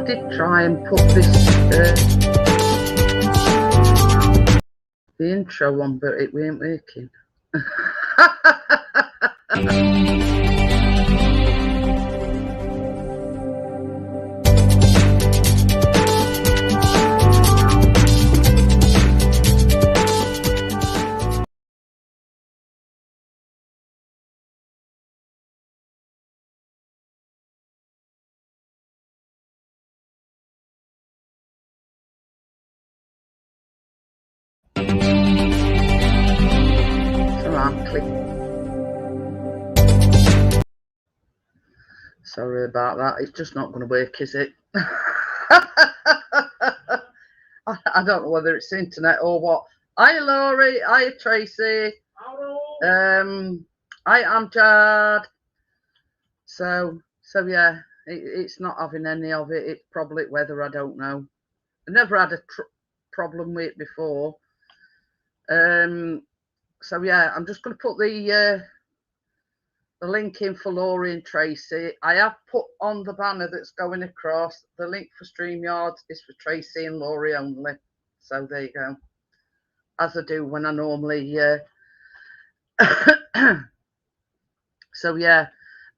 did try and put this the intro on, but it weren't working. Sorry about that. It's just not going to work, is it? I don't know whether it's the internet or what. Hi, Laurie. Hi, Tracy. Hello. I am Jad. So yeah, it's not having any of it. It's probably weather. I don't know. I've never had a problem with it before. So yeah, I'm just going to put the link in for Laurie and Tracy. I have put on the banner that's going across. The link for StreamYard is for Tracy and Laurie only. So there you go. As I do when I normally. So yeah,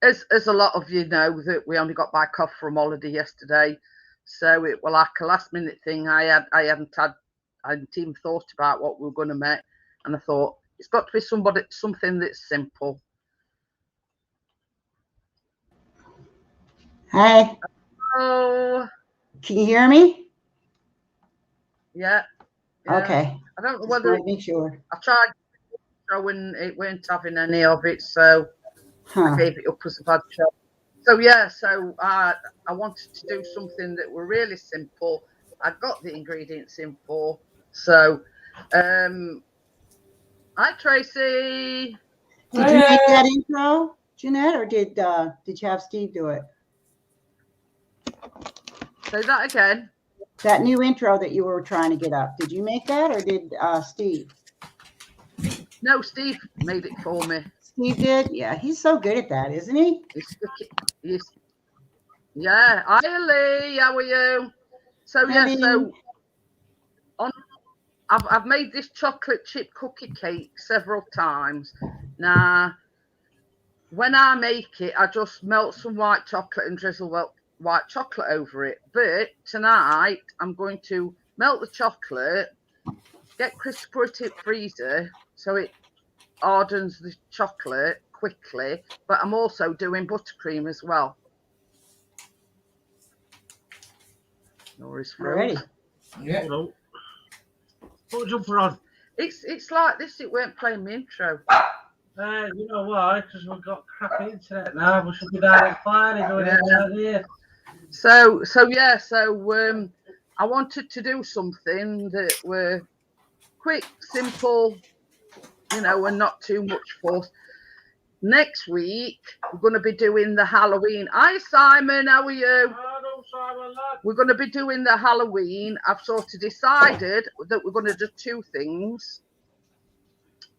as a lot of you know, that we only got back off from holiday yesterday. So it was like a last minute thing. I hadn't even thought about what we were going to make, and I thought it's got to be something that's simple. Hi. Oh. Can you hear me? Yeah. Okay. I don't know whether make sure. I tried showing it weren't having any of it, so I gave it up as a bad show. So yeah, so I wanted to do something that were really simple. I got the ingredients in for. So hi Tracy. Did you make that intro, Jeanette, or did you have Steve do it? Say that again. That new intro that you were trying to get up. Did you make that, or did Steve? No, Steve made it for me. Steve did? Yeah, he's so good at that, isn't he? Yeah. Hi Lee, how are you? So yeah, so I've made this chocolate chip cookie cake several times. Now, when I make it, I just melt some white chocolate and drizzle white chocolate over it. But tonight, I'm going to melt the chocolate, get Chris to put it in the freezer so it hardens the chocolate quickly. But I'm also doing buttercream as well. Nori's ready. Yeah. Hello. What jumper on? It's like this. It weren't playing my intro. You know why? Because we've got crappy internet now. We should be down at Friday doing it out here. So yeah. So I wanted to do something that were quick, simple, you know, and not too much fuss. Next week we're going to be doing the Halloween. Hi Simon, how are you? Hello, Simon, lad. We're going to be doing the Halloween. I've sort of decided that we're going to do two things.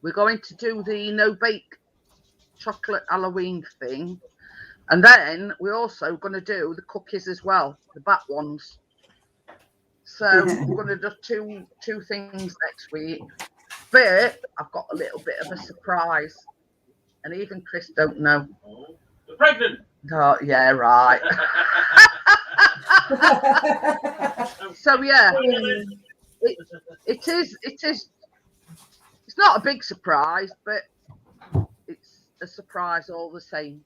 We're going to do the no bake chocolate Halloween thing, and then we're also going to do the cookies as well, the bat ones. So we're going to do two things next week. But I've got a little bit of a surprise, and even Chris don't know. You're pregnant. Oh, yeah, right. So yeah, it is. It's not a big surprise, but it's a surprise all the same.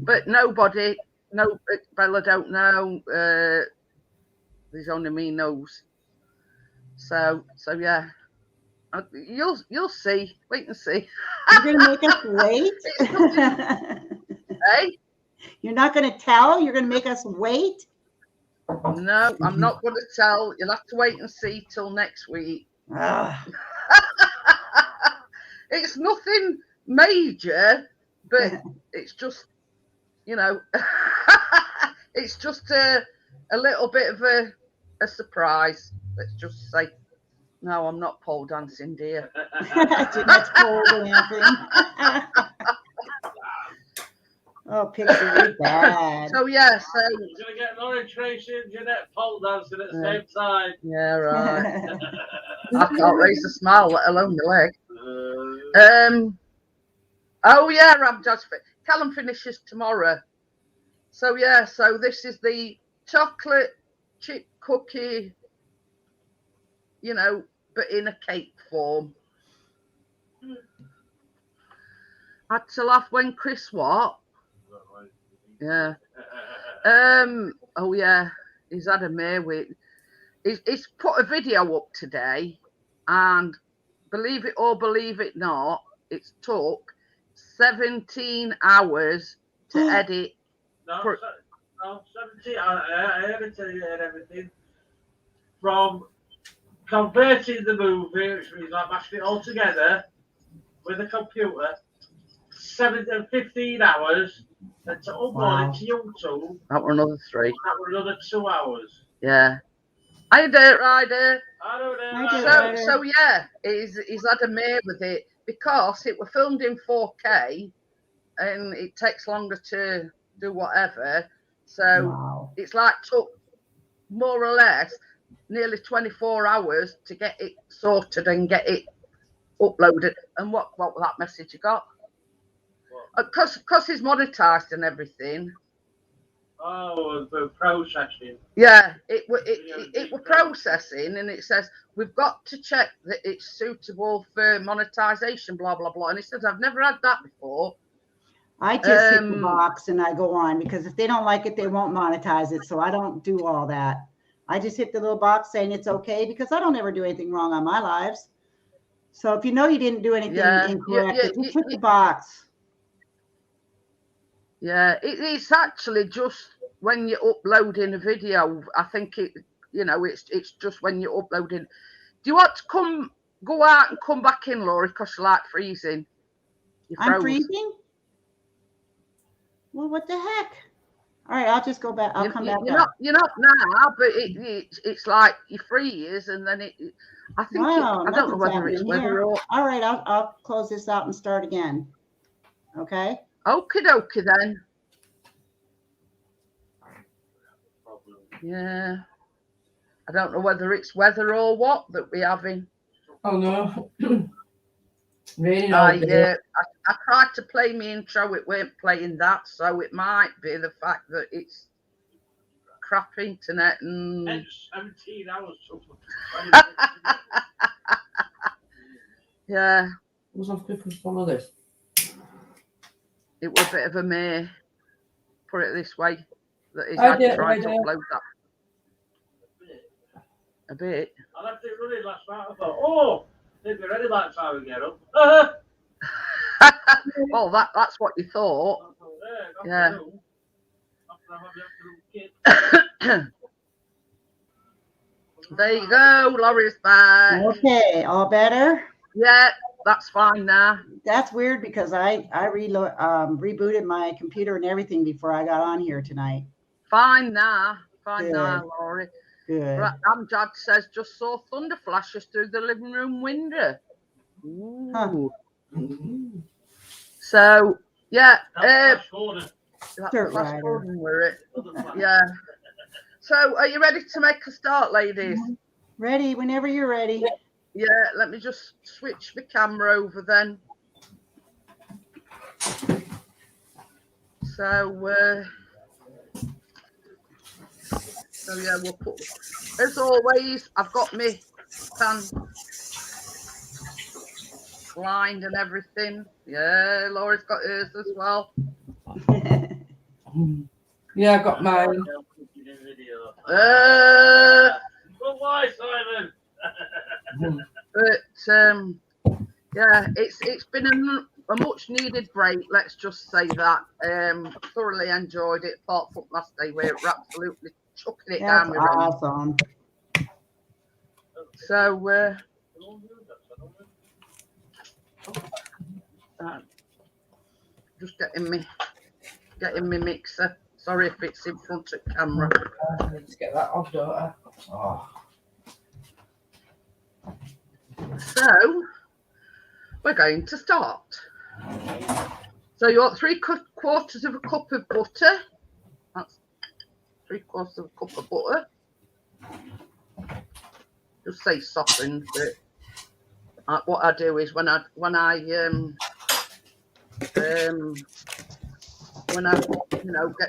But Bella don't know. There's only me knows. So yeah, you'll see. Wait and see. You're gonna make us wait. Hey, you're not gonna tell. You're gonna make us wait. No, I'm not going to tell. You'll have to wait and see till next week. It's nothing major, but it's just, you know, it's just a little bit of a surprise. Let's just say. No, I'm not pole dancing, dear. That's pole dancing. Oh, Oh, picture bad. So yeah, so We're gonna get Laurie, Tracy, and Jeanette pole dancing at the Yeah. same time. yeah, right. I can't raise a smile, let alone the leg. Oh yeah, I'm just Callum finishes tomorrow. So yeah, so this is the chocolate chip cookie, you know, but in a cake form. Had to laugh when Chris what? Yeah. Oh yeah, he's had a mare with. He's put a video up today, and believe it or believe it not, it's took 17 hours to edit. No, 17. I edited and everything from converting the movie, which means I mashed it all together with a computer. 15 hours, and to upload it to YouTube. That were another 3. That were another 2 hours. Yeah. I did it, Ryder. I don't know. So yeah, he's had a mare with it because it was filmed in 4K, and it takes longer to do whatever. So it's like took more or less nearly 24 hours to get it sorted and get it uploaded. And what was that message you got? Because he's monetized and everything. Oh, the processing. Yeah, it were processing, and it says we've got to check that it's suitable for monetization, blah blah blah. And it says I've never had that before. I just hit the box and I go on, because if they don't like it, they won't monetize it. So I don't do all that. I just hit the little box saying it's okay, because I don't ever do anything wrong on my lives. So if you know you didn't do anything incorrect, just hit the box. Yeah, it's actually just when you're uploading a video. I think it's just when you're uploading. Do you want to go out and come back in, Laurie? Because you're like freezing. I'm freezing? Well, what the heck? All right, I'll just go back. I'll come back up. You're not now, but it's like you freeze, and then I think I don't know whether it's weather or. All right, I'll close this out and start again. Okay. Okie dokie then. Yeah. I don't know whether it's weather or what that we're having. Oh no. Raining all day. I tried to play my intro, it weren't playing that, so it might be the fact that it's crap internet and 17 hours. Yeah. What's on Christmas one of this? It was a bit of a mare, put it this way, that he's had to try to upload that. A bit. I left it running last night. I thought, oh, they'd be ready by the time we get up. Well, that's what you thought. Yeah. There you go, Laurie's back. Okay, all better? Yeah, that's fine now. That's weird, because I rebooted my computer and everything before I got on here tonight. Fine now, Laurie. Good. Right, Amjad says just saw thunder flashes through the living room window. Ooh. Huh. So yeah, That's yeah. So are you ready to make a start, ladies? Ready, whenever you're ready. Yeah, let me just switch the camera over then. So yeah, we'll put, as always, I've got my pan lined and everything. Yeah, Laura's got hers as well. Yeah, I got mine. Well, why, Simon? But yeah, it's been a much needed break. Let's just say that. Thoroughly enjoyed it. Apart from last day, we were absolutely chucking it down. Awesome. So just getting me mixer. Sorry if it's in front of camera. I need to get that off, don't I? Oh. So we're going to start. So you want 3/4 of a cup of butter. That's 3/4 of a cup of butter. Just say softened, but what I do is when I get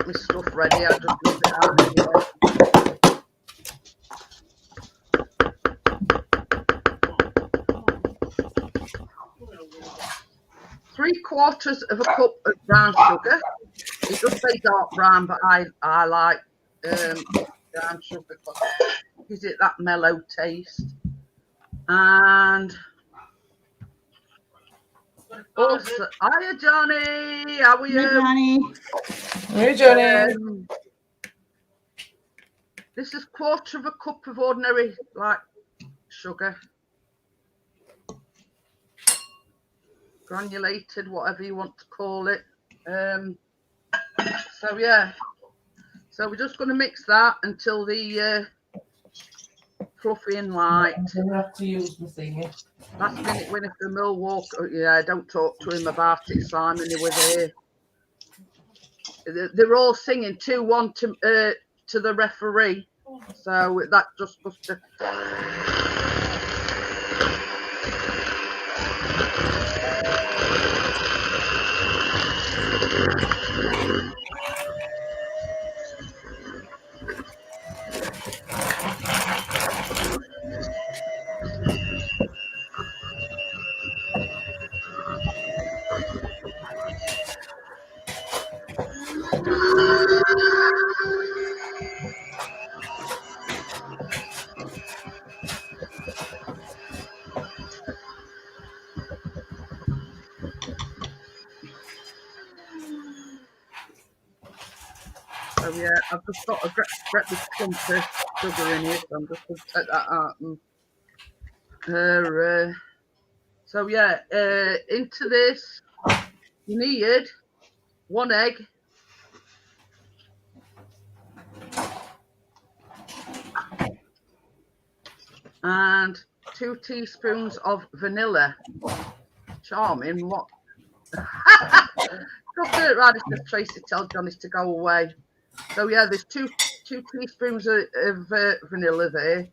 my stuff ready, I just leave it out anyway. 3/4 of a cup of brown sugar. It does say dark brown, but I like brown sugar because it gives it that mellow taste. And also, hiya Johnny, how are you? Hey, Johnny. Hey, Johnny. This is 1/4 of a cup of ordinary sugar. Granulated, whatever you want to call it. So yeah, so we're just going to mix that until the fluffy and light. I'm going to have to use the thingy. Last minute winner for Millwall. Yeah, don't talk to him about it, Simon. He was here. They're all singing 2-1 to the referee. So that just must have. So yeah, I've just got a great big clump of sugar in here, so I'm just going to take that out. And, so yeah, into this you need 1 egg, and 2 teaspoons of vanilla. Charming, what? Just do it right as Tracy tells Johnny to go away. So yeah, there's two teaspoons of vanilla there.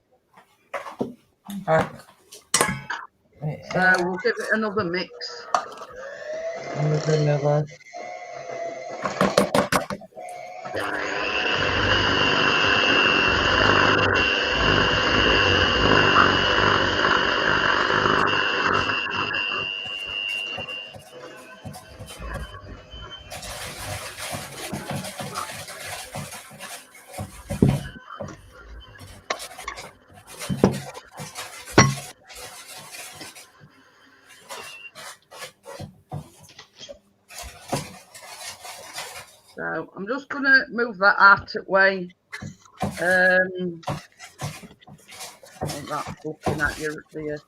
So we'll give it another mix. And the vanilla. So I'm just going to move that out of the way. That's looking at you there.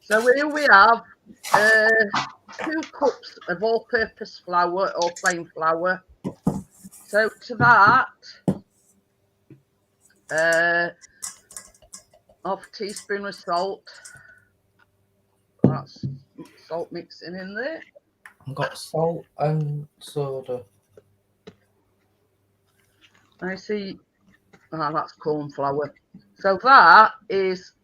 So here we have 2 cups of all-purpose flour or plain flour. So to that, half a teaspoon of salt. That's salt mixing in there. I've got salt and soda. I see. That's corn flour. So that is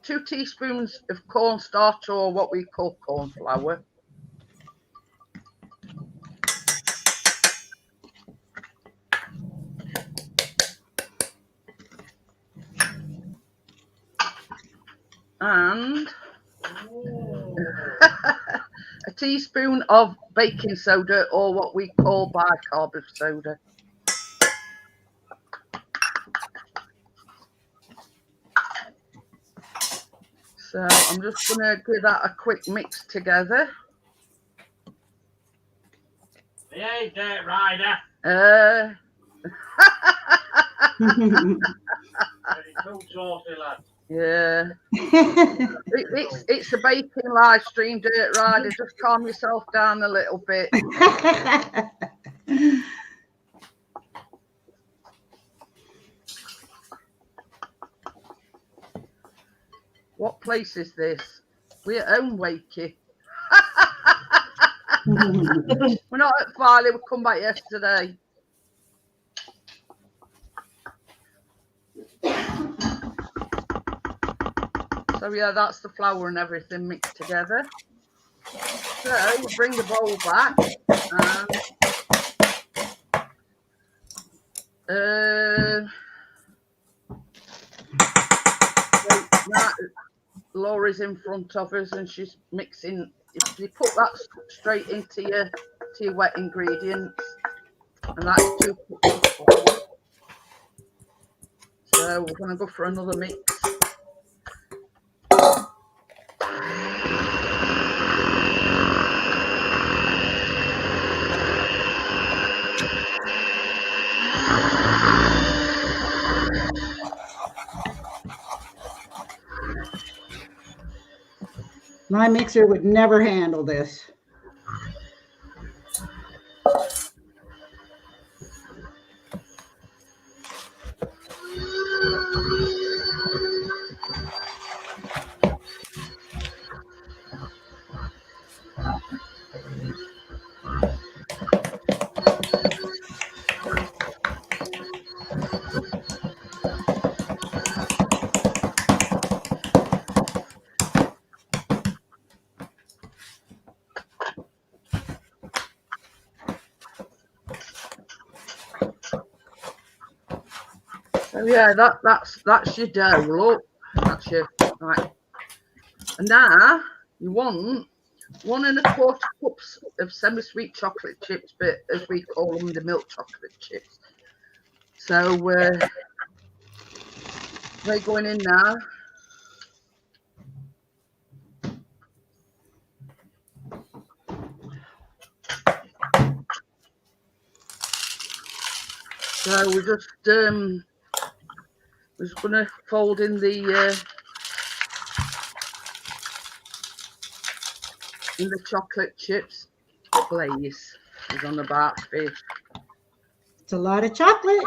2 teaspoons of cornstarch, or what we call corn flour. And a teaspoon of baking soda, or what we call bicarb soda. So I'm just going to give that a quick mix together. Hey, Dirt Rider. Very too saucy, lad. Yeah. It's a baking live stream, Dirt Rider. Just calm yourself down a little bit. What place is this? We're at home, Wakey. We're not at Farley. We come back yesterday. So yeah, that's the flour and everything mixed together. So we bring the bowl back and now Laura's in front of us and she's mixing. If you put that straight into your wet ingredients, and that's 2 cups of flour. So we're going to go for another mix. My mixer would never handle this. So yeah, that's your dough. Look, that's your right. And now you want 1 1/4 cups of semi-sweet chocolate chips, but as we call them, the milk chocolate chips. So they're going in now. So we're just going to fold in the chocolate chips. Glaze is on about fish. It's a lot of chocolate.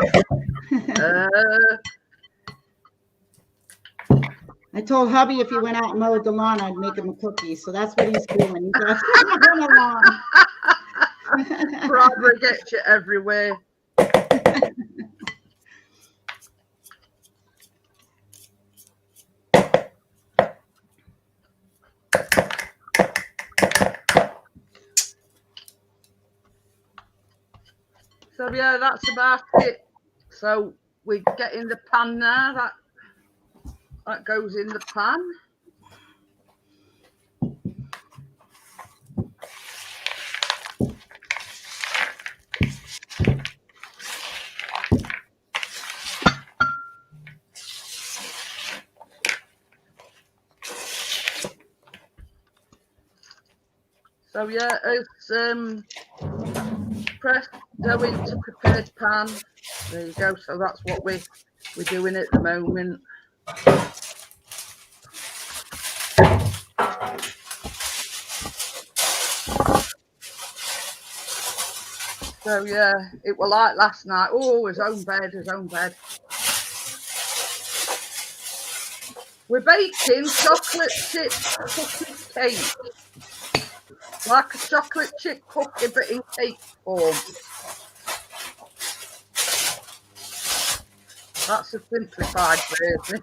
I told hubby if he went out and mowed the lawn, I'd make him a cookie. So that's what he's doing. He's out on the lawn. Barbara gets you everywhere. So yeah, that's about it. So we get in the pan now. That goes in the pan. So yeah, it's press dough into prepared pan. There you go. So that's what we're doing at the moment. So yeah, it was like last night. Oh, his own bed. We're baking chocolate chip cookie cake. Like a chocolate chip cookie, but in cake form. That's a simplified version.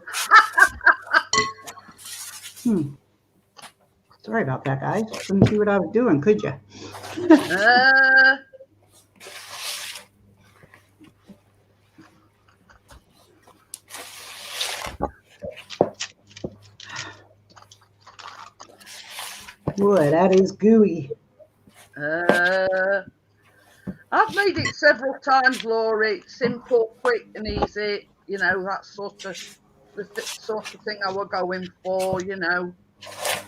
Sorry about that, guys. Couldn't see what I was doing, could you? Boy, that is gooey. I've made it several times, Laurie. Simple, quick, and easy. You know, that's sort of the sort of thing I were going for. You know,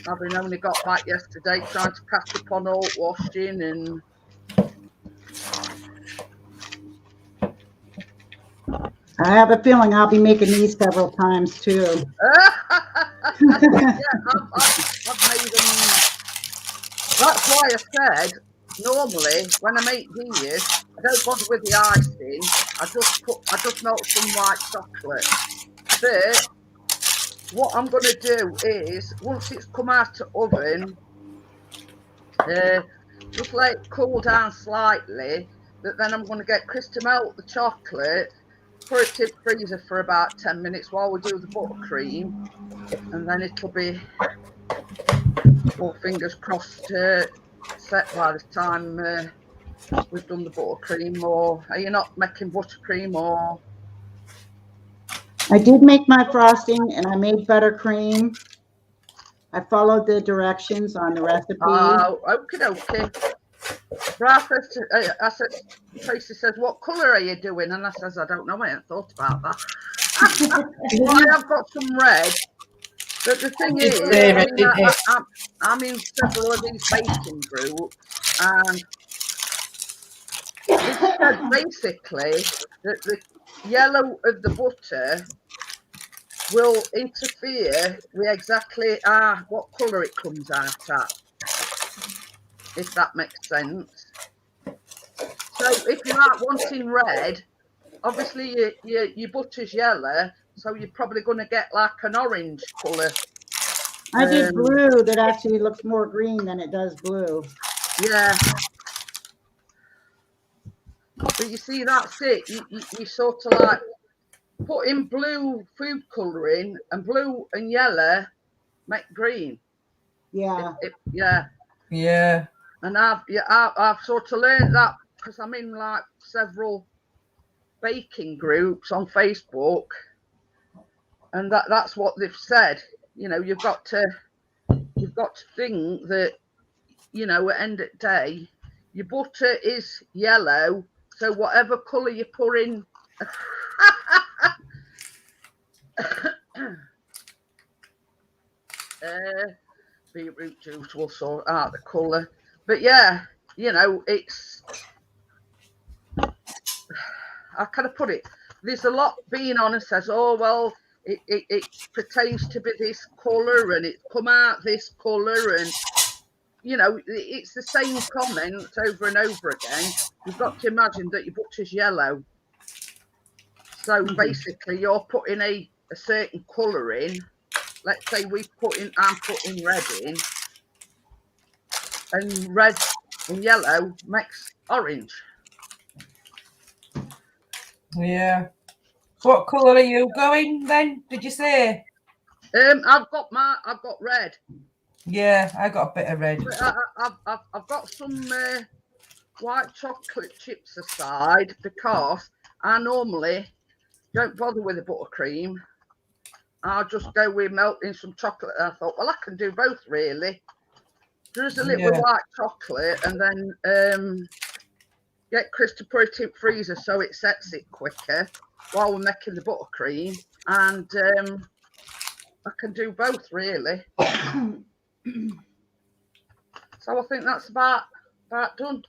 having only got back yesterday, trying to catch up on all washing and. I have a feeling I'll be making these several times too. Yeah, I've made them. That's why I said normally when I make these, I don't bother with the icing. I just melt some white chocolate. But what I'm going to do is, once it's come out of oven, just let it cool down slightly. But then I'm going to get Chris to melt the chocolate, put it in the freezer for about 10 minutes while we do the buttercream, and then it'll be, all fingers crossed, set by the time we've done the buttercream. Or are you not making buttercream? Or I did make my frosting and I made buttercream. I followed the directions on the recipe. oh, okay. Right, I said, Tracy says, what colour are you doing? And I says, I don't know, I haven't thought about that. Well, I have got some red, but the thing is, I'm in several of these baking groups, and it said basically that the yellow of the butter will interfere with exactly what colour it comes out at, if that makes sense. So if you are wanting red, obviously your butter's yellow, so you're probably going to get like an orange colour. I did blue that actually looks more green than it does blue. Yeah. But you see, that's it. You sort of like put in blue food colouring, and blue and yellow make green. Yeah. Yeah. And I've sort of learned that because I'm in like several baking groups on Facebook, and that's what they've said. You know, you've got to think that, you know, at the end of the day, your butter is yellow, so whatever colour you put in. Beetroot juice will sort out the colour. But yeah, you know, it's, how can I put it? There's a lot being on and says, oh, well, it pertains to be this colour and it's come out this colour, and, you know, it's the same comments over and over again. You've got to imagine that your butter's yellow. So basically you're putting a certain colour in. Let's say I'm putting red in, and red and yellow makes orange. Yeah. What colour are you going then? Did you say? I've got red. Yeah, I got a bit of red. I've got some white chocolate chips aside because I normally don't bother with the buttercream. I'll just go with melting some chocolate. And I thought, well, I can do both really. There's a little white chocolate, and then get Chris to put it in the freezer so it sets it quicker while we're making the buttercream, and I can do both really. So I think that's about done.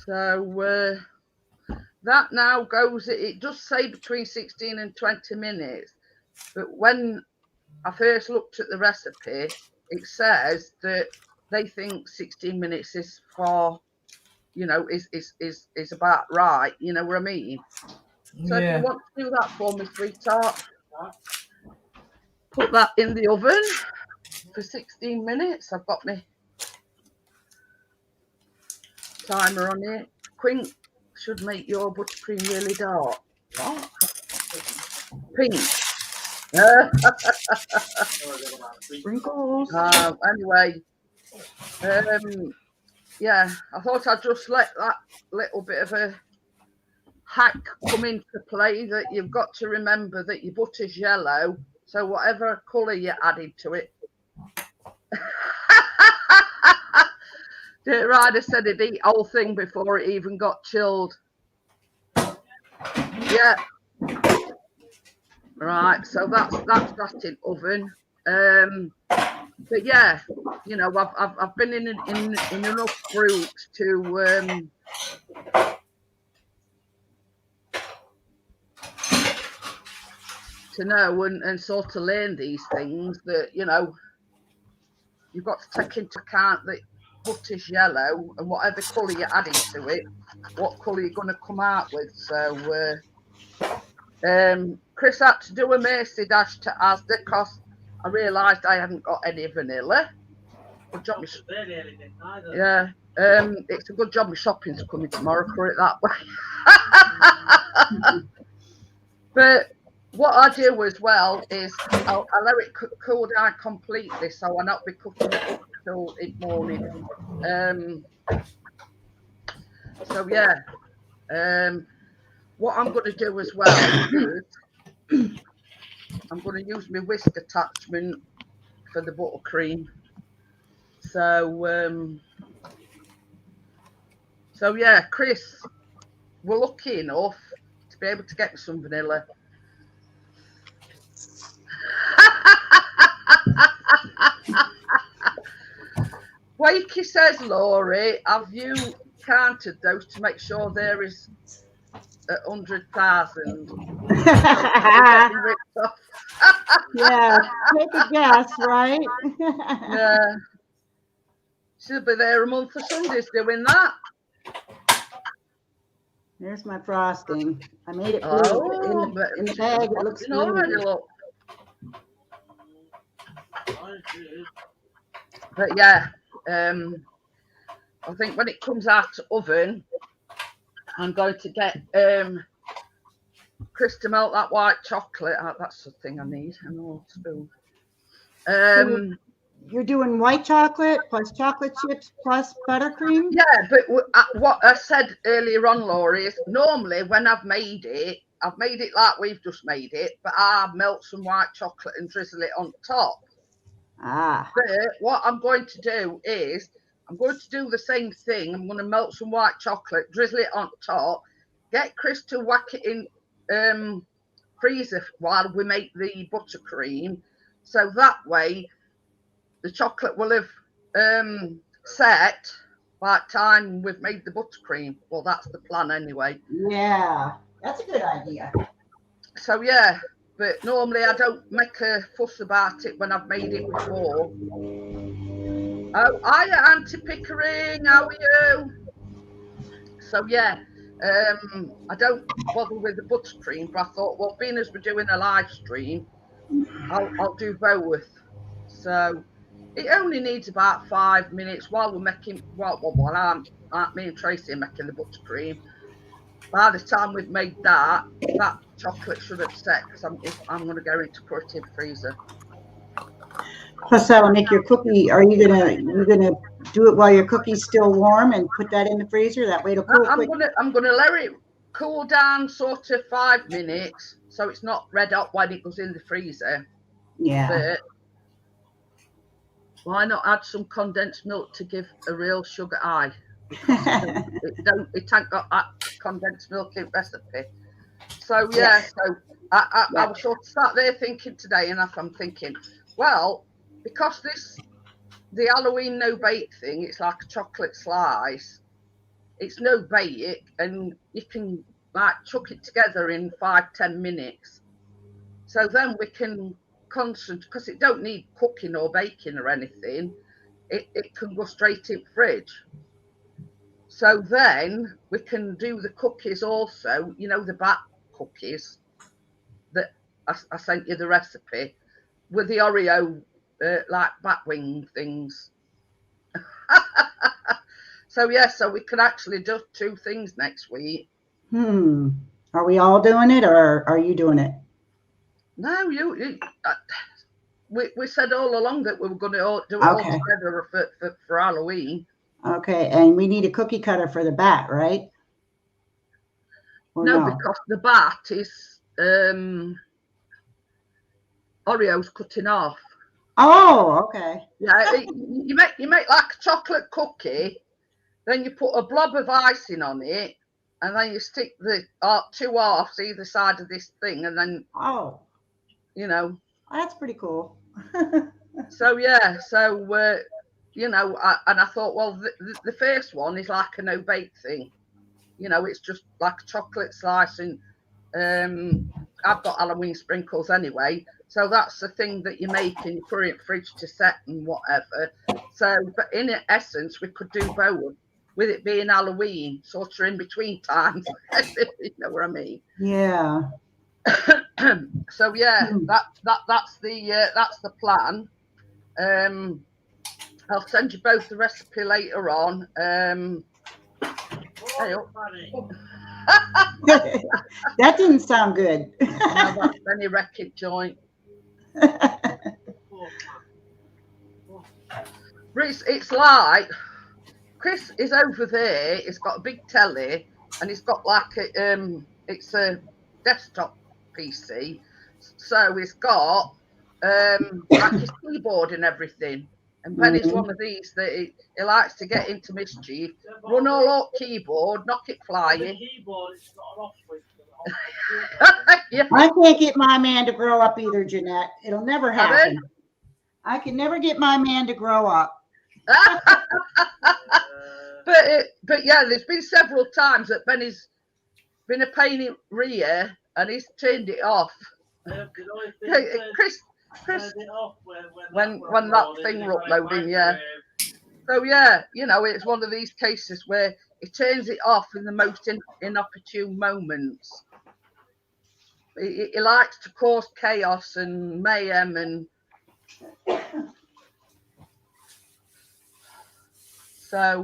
So that now goes, it does say between 16 and 20 minutes, but when I first looked at the recipe, it says that they think 16 minutes is for, you know, is about right. You know what I mean? So if you want to do that for me, sweetheart, put that in the oven for 16 minutes. I've got my timer on it. Quink should make your buttercream really dark. What? Pink. Sprinkles. Anyway, yeah, I thought I'd just let that little bit of a hack come into play, that you've got to remember that your butter's yellow, so whatever colour you added to it. The rider said he'd eat whole thing before it even got chilled. Yeah. Right, so that's that in oven. But yeah, you know, I've been in enough groups to know and sort of learn these things, that, you know, you've got to take into account that butter's yellow, and whatever colour you're adding to it, what colour you're going to come out with. So Chris had to do a mercy dash to Asda because I realised I hadn't got any vanilla. Good job. Yeah. It's a good job my shopping's coming tomorrow, put it that way. But what I do as well is I'll let it cool down completely, so I'll not be cooking it up till in morning. So yeah, what I'm going to do as well is I'm going to use my whisk attachment for the buttercream. So yeah, Chris, we're lucky enough to be able to get some vanilla. Wakey says, Laurie, have you counted those to make sure there is 100,000? Yeah, take a guess, right? Yeah. She'll be there a month for Sundays doing that. There's my frosting. I made it blue. Oh, in the bag, it looks blue. Already, look. But yeah, I think when it comes out of the oven, I'm going to get Chris to melt that white chocolate. That's the thing I need. An old spoon. You're doing white chocolate plus chocolate chips plus buttercream? Yeah, but what I said earlier on, Laurie, is normally when I've made it like we've just made it, but I melt some white chocolate and drizzle it on top. Ah. But what I'm going to do is I'm going to do the same thing. I'm going to melt some white chocolate, drizzle it on top, get Chris to whack it in freezer while we make the buttercream. So that way the chocolate will have set by the time we've made the buttercream. Well, that's the plan anyway. Yeah, that's a good idea. So yeah, but normally I don't make a fuss about it when I've made it before. Oh, hiya, Auntie Pickering, how are you? So yeah, I don't bother with the buttercream, but I thought, well, being as we're doing a live stream, I'll do both. So it only needs about 5 minutes while we're making, while me and Tracy are making the buttercream. By the time we've made that chocolate should have set, because I'm going to go into put it in the freezer. Plus, that'll make your cookie. Are you gonna do it while your cookie's still warm and put that in the freezer? That way it'll cool quick. I'm gonna let it cool down sort of 5 minutes, so it's not red hot when it goes in the freezer. Yeah. But why not add some condensed milk to give a real sugar high? It ain't got that condensed milk in recipe. So yeah, so I was sort of sat there thinking today, and I'm thinking, well, because the Halloween no bake thing, it's like a chocolate slice. It's no bake, and you can like chuck it together in 5-10 minutes. So then we can concentrate, because it don't need cooking or baking or anything. It can go straight in the fridge. So then we can do the cookies also, you know, the bat cookies that I sent you the recipe with the Oreo like bat wing things. So yeah, so we can actually do 2 things next week. Are we all doing it, or are you doing it? No, we said all along that we were going to do it all together for Halloween. Okay, and we need a cookie cutter for the bat, right? Or no, because the bat is Oreo's cutting off. Oh, okay. Yeah, you make like a chocolate cookie, then you put a blob of icing on it, and then you stick the 2 halves either side of this thing, and then you know. That's pretty cool. So yeah, so you know, and I thought, well, the first one is like a no bake thing. You know, it's just like a chocolate slice, and I've got Halloween sprinkles anyway. So that's the thing that you make and you put it in the fridge to set and whatever. So, but in essence, we could do both, with it being Halloween, sort of in between times. You know what I mean? Yeah. So yeah, that's the plan. I'll send you both the recipe later on. Hey, That didn't sound good. now that's Benny Wreckage joint. It's like Chris is over there. He's got a big telly, and he's got like it's a desktop PC. So he's got like his keyboard and everything. And Benny's one of these that he likes to get into mischief, run all up keyboard, knock it flying. The keyboard, it's got an off switch. Yeah. I can't get my man to grow up either, Jeanette. It'll never happen. I can never get my man to grow up. But yeah, there's been several times that Benny's been a pain in rear and he's turned it off. Chris, when that thing were uploading, yeah. So yeah, you know, it's one of these cases where he turns it off in the most inopportune moments. He likes to cause chaos and mayhem and so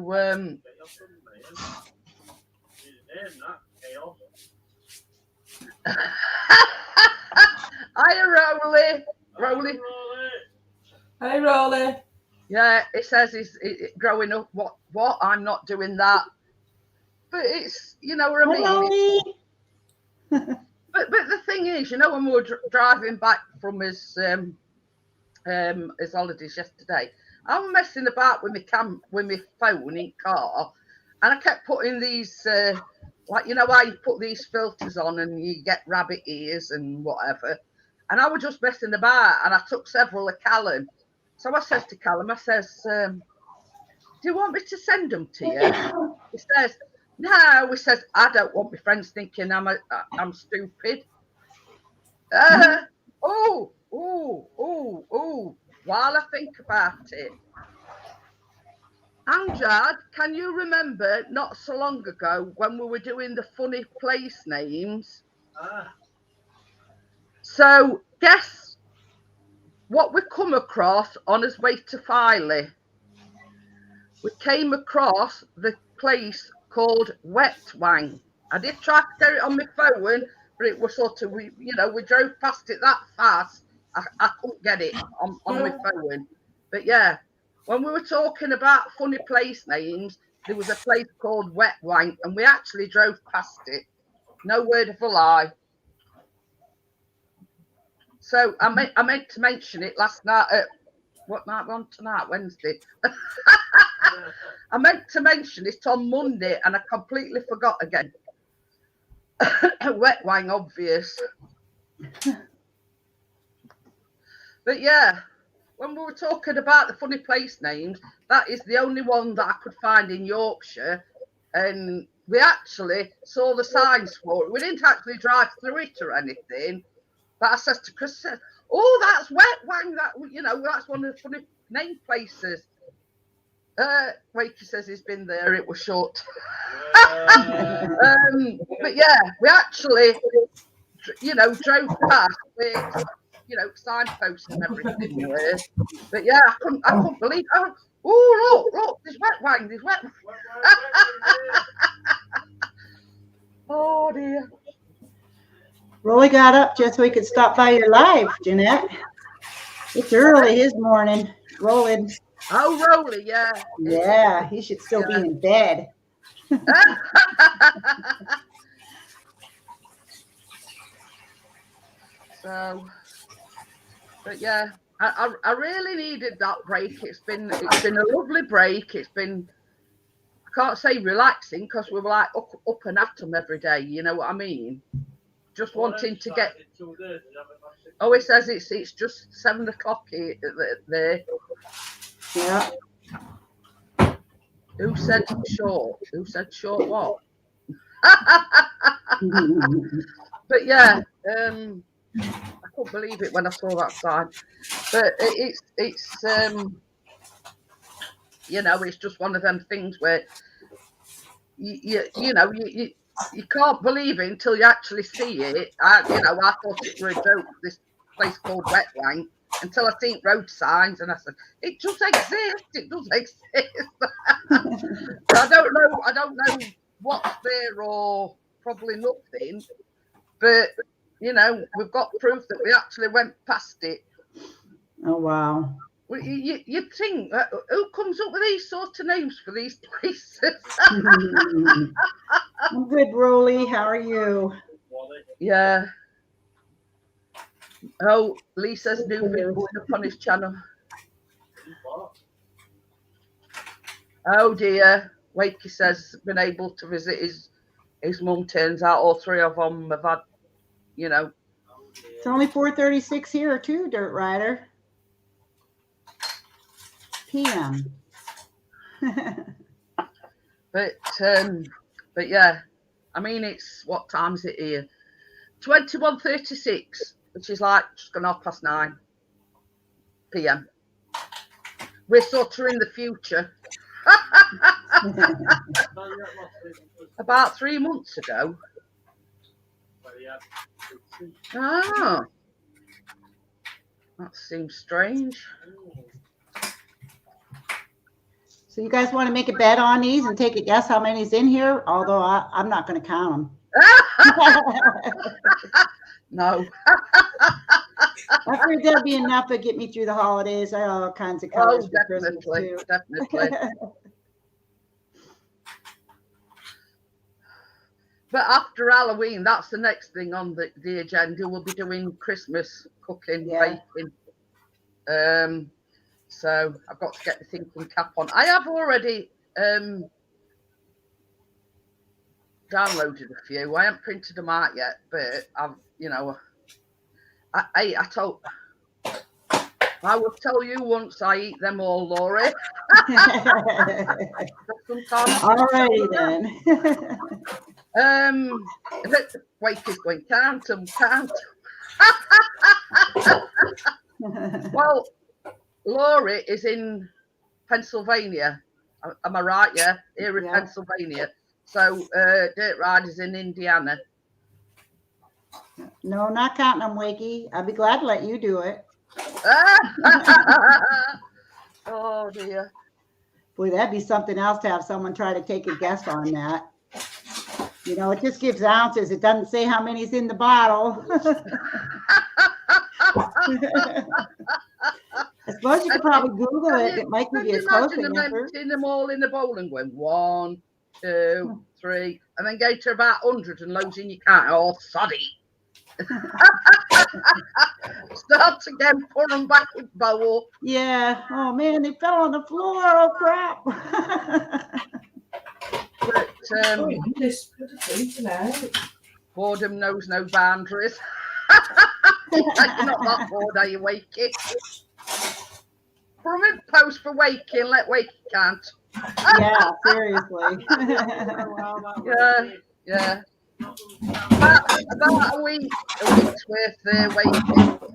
Hiya, Rolly. Hey, Rolly. Yeah, it says he's growing up. What? I'm not doing that. But it's, you know what I mean. But the thing is, you know, when we were driving back from his holidays yesterday, I was messing about with my phone in car, and I kept putting these like, you know how you put these filters on and you get rabbit ears and whatever. And I was just messing about, and I took several of Callum. So I says to Callum, I says, do you want me to send them to you? He says, no. He says, I don't want my friends thinking I'm stupid. While I think about it, Amjad, can you remember not so long ago when we were doing the funny place names? So guess what we come across on his way to Filey? We came across the place called Wet Wang. I did try to get it on my phone, but it was sort of, we drove past it that fast. I couldn't get it on my phone. But yeah, when we were talking about funny place names, there was a place called Wet Wang, and we actually drove past it. No word of a lie. So I meant to mention it last night. What night we're on tonight? Wednesday. I meant to mention it on Monday, and I completely forgot again. Wet Wang, obvious. But yeah, when we were talking about the funny place names, that is the only one that I could find in Yorkshire, and we actually saw the signs for it. We didn't actually drive through it or anything, but I says to Chris, "Oh, that's Wet Wang. That, you know, that's one of the funny name places." Wakey says he's been there. It was short. But yeah, we actually, you know, drove past with, you know, signposts and everything there. But yeah, I couldn't believe. Oh, look, there's Wet Wang. There's Wet Wang. Oh dear. Rolly got up just so he could stop by your live, Jeanette. It's early his morning. Rolling. Oh, Rolly, yeah. Yeah, he should still be in bed. So, but yeah, I really needed that break. It's been a lovely break. It's been, I can't say relaxing because we were like up and at them every day. You know what I mean? Just wanting to get. Oh, it says it's just 7 o'clock there. Yeah. Who said short? Who said short what? But yeah, I couldn't believe it when I saw that sign. But it's you know, it's just one of them things where you you can't believe it until you actually see it. I thought it were a joke, this place called Wet Wank, until I seen road signs and I said, it does exist. It does exist. I don't know what's there or probably nothing, but we've got proof that we actually went past it. Oh, wow. Well, you'd think, who comes up with these sort of names for these places? I'm good, Rolly. How are you? Yeah. Oh, Lisa's new video going up on his channel. Oh dear. Wakey says been able to visit his mum. Turns out all three of them have had, It's only 4:36 here too, Dirt Rider. PM. But yeah, I mean, it's what time is it here? 21:36, which is like just gone 9:30 PM. We're sort of in the future. About 3 months ago. Oh, that seems strange. So you guys want to make a bet on these and take a guess how many's in here? Although I'm not going to count them. No. I figured that'd be enough to get me through the holidays. I have all kinds of colors for Christmas too. Definitely. But after Halloween, that's the next thing on the agenda. We'll be doing Christmas cooking, baking. So I've got to get the thinking cap on. I have already downloaded a few. I haven't printed them out yet, but I've, I will tell you once I eat them all, Laurie. Alrighty then. Wait, is going count them. Well, Laurie is in Pennsylvania. Am I right? Yeah, here in Pennsylvania. So Dirt Rider's in Indiana. No, not counting them, Wakey. I'd be glad to let you do it. Oh dear. Boy, that'd be something else to have someone try to take a guess on that. It just gives ounces. It doesn't say how many's in the bottle. I suppose you could probably Google it. It might give you a closer answer. Emptying them all in the bowl and going 1, 2, 3, and then go to about 100 and loads in your can. Oh, soddy. Start again, put them back in the bowl. Yeah. Oh man, they fell on the floor. Oh crap. But boredom knows no boundaries. You're not that bored, are you, Wakey? Put them in post for Wakey and let Wakey count. Yeah, seriously. Yeah. About a week's worth there waiting,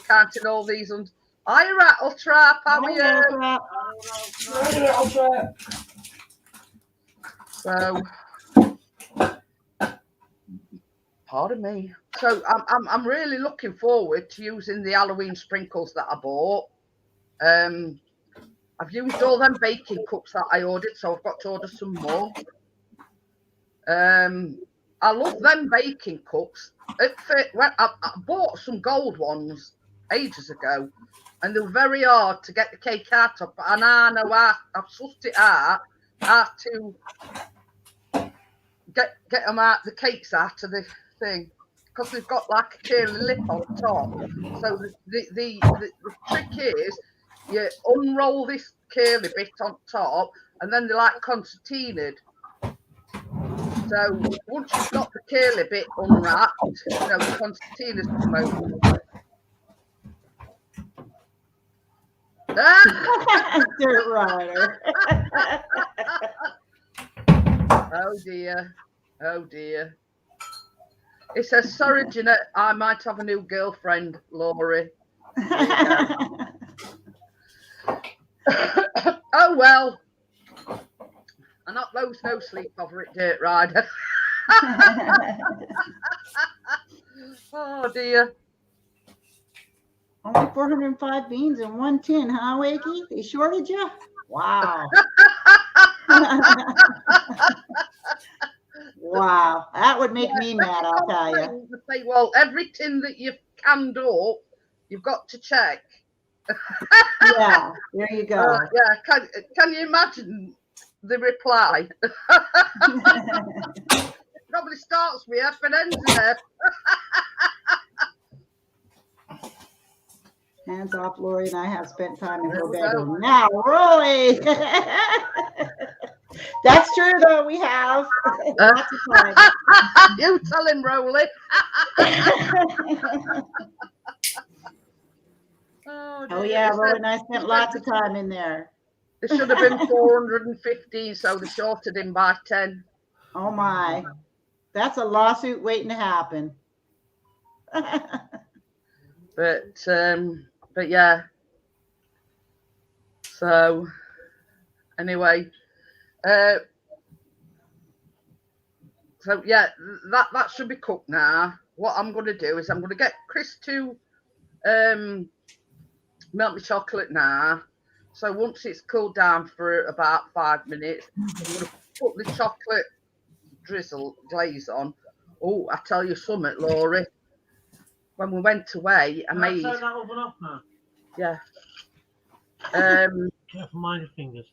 counting all these. Hi, Rattle Trap, how are you? Rattle Trap. So, pardon me. So I'm really looking forward to using the Halloween sprinkles that I bought. I've used all them baking cups that I ordered, so I've got to order some more. I love them baking cups. I bought some gold ones ages ago, and they were very hard to get the cake out of. And I know I've sussed it out how to get them out, the cakes out of the thing, because they've got like a curly lip on top. So the trick is you unroll this curly bit on top, and then they're like concertinaed. So once you've got the curly bit unwrapped, the concertinas come over. Dirt Rider. Oh dear. It says, sorry, Jeanette, I might have a new girlfriend, Laurie. Oh well. I not lose no sleep over it, Dirt Rider. Oh dear. Only 405 beans in one tin, huh, Wakey? They shorted you? Wow. Wow. That would make me mad, I'll tell you. Say, well, every tin that you've canned up, you've got to check. Yeah, there you go. Yeah, can you imagine the reply? Probably starts with F and ends in F. Hands off, Lori and I have spent time in her bedroom. Now, Roy. That's true, though. We have lots of time. You tell him, Rolly. Oh yeah, Roy and I spent lots of time in there. There should have been 415, so they shorted him by 10. Oh my, that's a lawsuit waiting to happen. But yeah. So anyway, so yeah, that should be cooked now. What I'm going to do is I'm going to get Chris to melt my chocolate now. So once it's cooled down for about 5 minutes, I'm going to put the chocolate drizzle glaze on. Oh, I tell you something, Laurie. When we went away, I made. Turn that oven off now. Yeah. Careful, mind your fingers.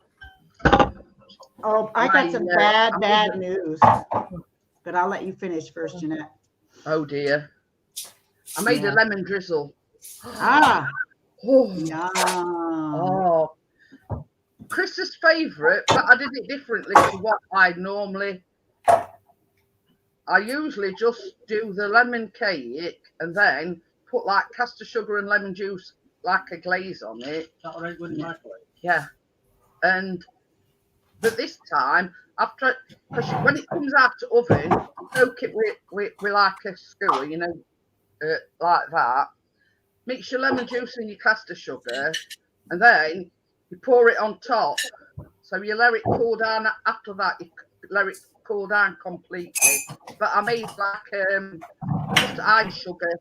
Oh, I got some bad news. But I'll let you finish first, Jeanette. Oh dear. I made a lemon drizzle. Ah. Oh. Yum. Oh. Chris's favourite, but I did it differently to what I normally. I usually just do the lemon cake and then put like caster sugar and lemon juice, like a glaze on it. Is that right with the microwave? Yeah. But this time, after, because when it comes out the oven, you soak it with like a skewer, you know, like that. Mix your lemon juice and your caster sugar, and then you pour it on top. So you let it cool down. After that, you let it cool down completely. But I made like just ice sugar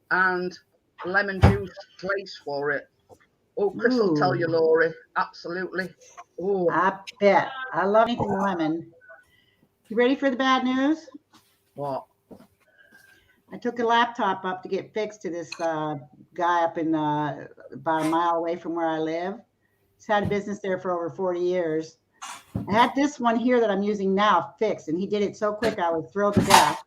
and lemon juice glaze for it. Oh, Chris will tell you, Laurie. Absolutely. Oh, I bet. I love anything lemon. You ready for the bad news? what? I took a laptop up to get fixed to this guy up in about a mile away from where I live. He's had a business there for over 40 years. I had this one here that I'm using now fixed, and he did it so quick I was thrilled to death.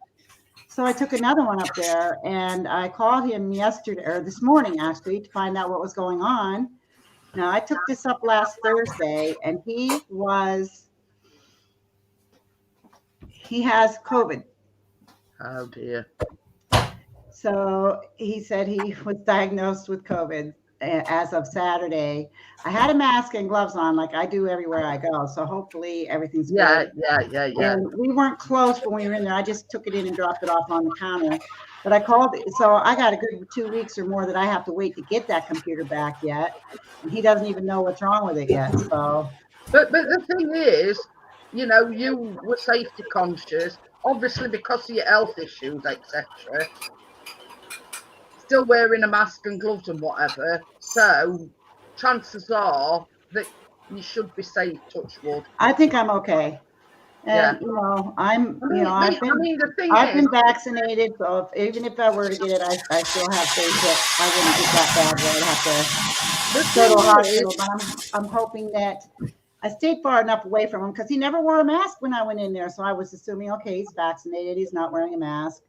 So I took another one up there, and I called him yesterday, or this morning actually, to find out what was going on. Now, I took this up last Thursday, and he has COVID. Oh dear. So he said he was diagnosed with COVID as of Saturday. I had a mask and gloves on like I do everywhere I go. So hopefully everything's good. Yeah. And we weren't close when we were in there. I just took it in and dropped it off on the counter. But I called, so I got a good 2 weeks or more that I have to wait to get that computer back yet. And he doesn't even know what's wrong with it yet. So, But the thing is, you know, you were safety conscious, obviously because of your health issues, etc. Still wearing a mask and gloves and whatever. So chances are that you should be safe, touch wood. I think I'm okay. And you know, I've been vaccinated, so even if I were to get it, I still have faith that I wouldn't get that bad where I'd have to go to a hospital. But I'm hoping that I stayed far enough away from him because he never wore a mask when I went in there. So I was assuming, okay, he's vaccinated, he's not wearing a mask.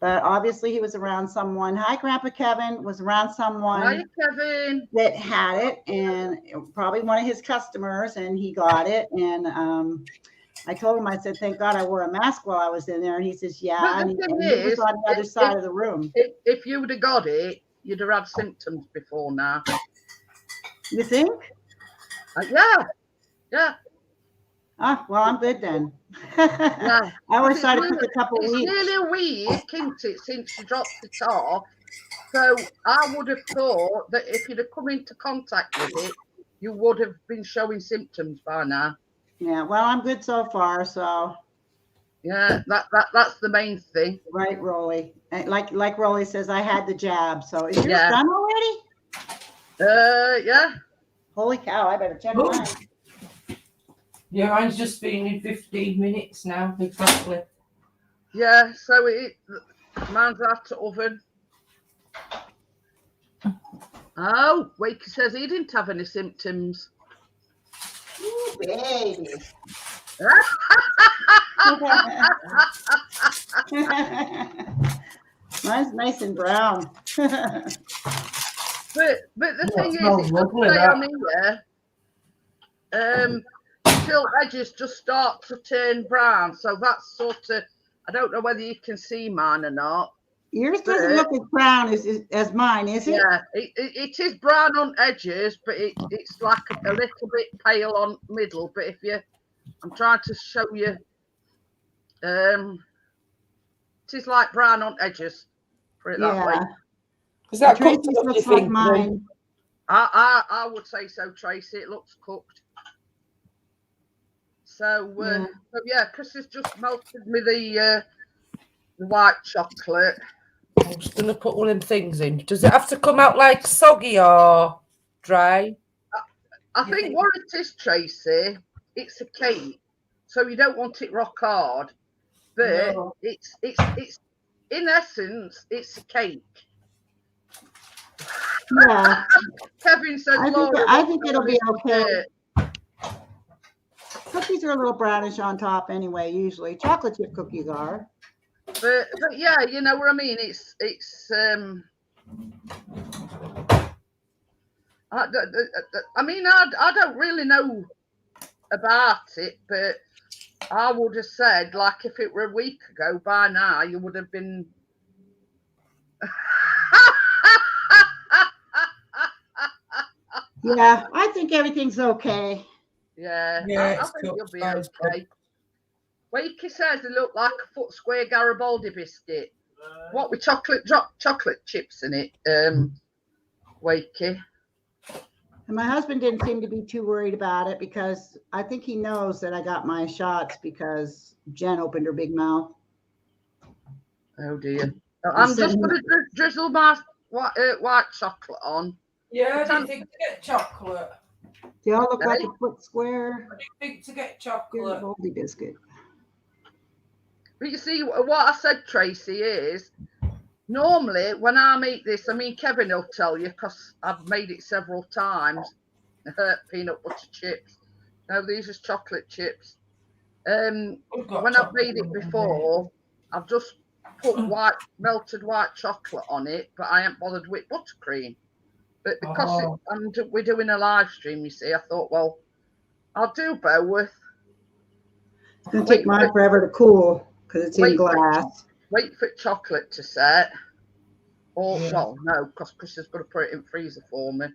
But obviously he was around someone. Hi, Grandpa Kevin was around someone. Hi, Kevin. That had it, and probably one of his customers, and he got it. And I told him, I said, thank God I wore a mask while I was in there. And he says, yeah. And he was on the other side of the room. If you would have got it, you'd have had symptoms before now. You think? Yeah. Ah, well, I'm good then. Yeah. I always try to pick a couple it's weeks. It's nearly a week, isn't it, since you dropped it off. So I would have thought that if you'd have come into contact with it, you would have been showing symptoms by now. Yeah, well, I'm good so far, so. Yeah, that's the main thing. Right, Rolly. And like Rolly says, I had the jab. So is yours Yeah. done already? Yeah. Holy cow! I better check Ooh. mine. Yeah, mine's just been in 15 minutes now, exactly. Yeah, so mine's out of oven. Oh, Wakey says he didn't have any symptoms. Ooh, baby. Mine's nice and brown. But the thing is, smells it lovely, doesn't say that. on here, till edges just start to turn brown. So that's sort of, I don't know whether you can see mine or not. Yours doesn't look as brown as mine, is it? Yeah, it is brown on edges, but it's like a little bit pale on middle. But I'm trying to show you, it is like brown on edges. Put it that way. Is that Tracy's cooked up, looks do you like think, mine. I would say so, Tracy. It looks cooked. So yeah, Chris has just melted me the white chocolate. I'm just gonna put one of them things in. Does it have to come out like soggy or dry? I think what it is, Tracy, it's a cake, so you don't want it rock hard, but No. it's in essence it's a cake. Yeah. Kevin says, I think it'll be okay. Cookies are a little brownish on top anyway, usually. Chocolate chip cookies are. But yeah, you know what I mean. It's I mean, I don't really know about it, but I would have said, like, if it were a week ago, by now you would have been. Yeah, I think everything's okay. Yeah, Yeah, I think you'll be okay. Wakey says they look like a foot square Garibaldi biscuit. What with chocolate chips in it, Wakey. And my husband didn't seem to be too worried about it because I think he knows that I got my shots because Jen opened her big mouth. Oh dear. I'm just going to drizzle my white chocolate on. Yeah, I didn't think to get chocolate. They all look like a foot square. I didn't think to get chocolate. Garibaldi biscuit. But you see, what I said, Tracy, is normally when I make this, I mean, Kevin will tell you because I've made it several times. Peanut butter chips. No, these are chocolate chips. When I've made it before, I've just put melted white chocolate on it, but I ain't bothered with buttercream. But because we're doing a live stream, you see, I thought, well, I'll do both. It's going to take mine forever to cool because it's in glass. Wait for chocolate to set. Or, well, no, because Chris is going to put it in freezer for me.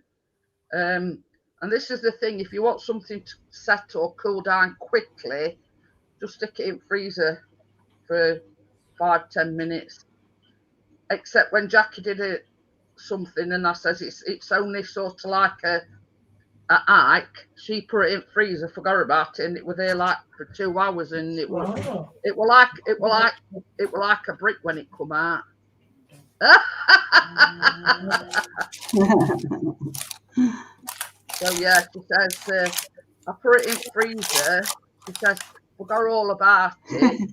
And this is the thing, if you want something to set or cool down quickly, just stick it in freezer for 5-10 minutes. Except when Jackie did something and I says it's only sort of like a Ike, she put it in freezer, forgot about it, and it was there like for 2 hours, and it was like a brick when it come out. So yeah, she says I put it in freezer. She says forgot all about it.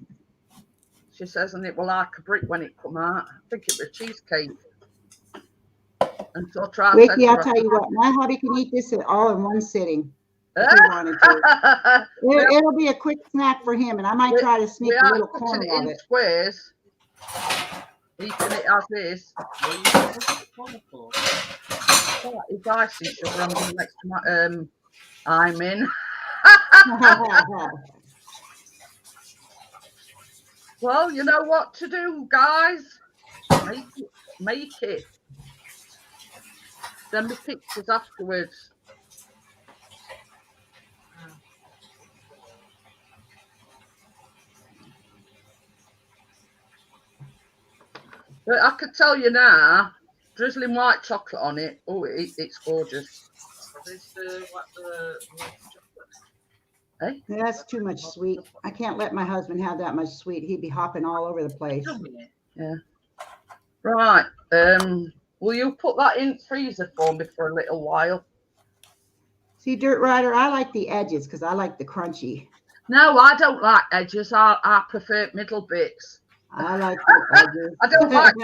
She says, and it was like a brick when it come out. I think it was cheesecake. And so Wakey, I'll tell you what, my hubby can eat this all in one sitting if he wanted to. It'll be a quick snack for him, and I might try to sneak a little corner of it. Squares. Eating it as is. It's icing sugar. I'm going next to my I'm in. Well, you know what to do, guys. Make it. Send me pictures afterwards. But I could tell you now, drizzling white chocolate on it. Oh, it's gorgeous. Hey? That's too much sweet. I can't let my husband have that much sweet. He'd be hopping all over the place. Yeah. Right. Will you put that in freezer for me for a little while? See, Dirt Rider, I like the edges because I like the crunchy. No, I don't like edges. I prefer middle bits. I like the edges. I don't like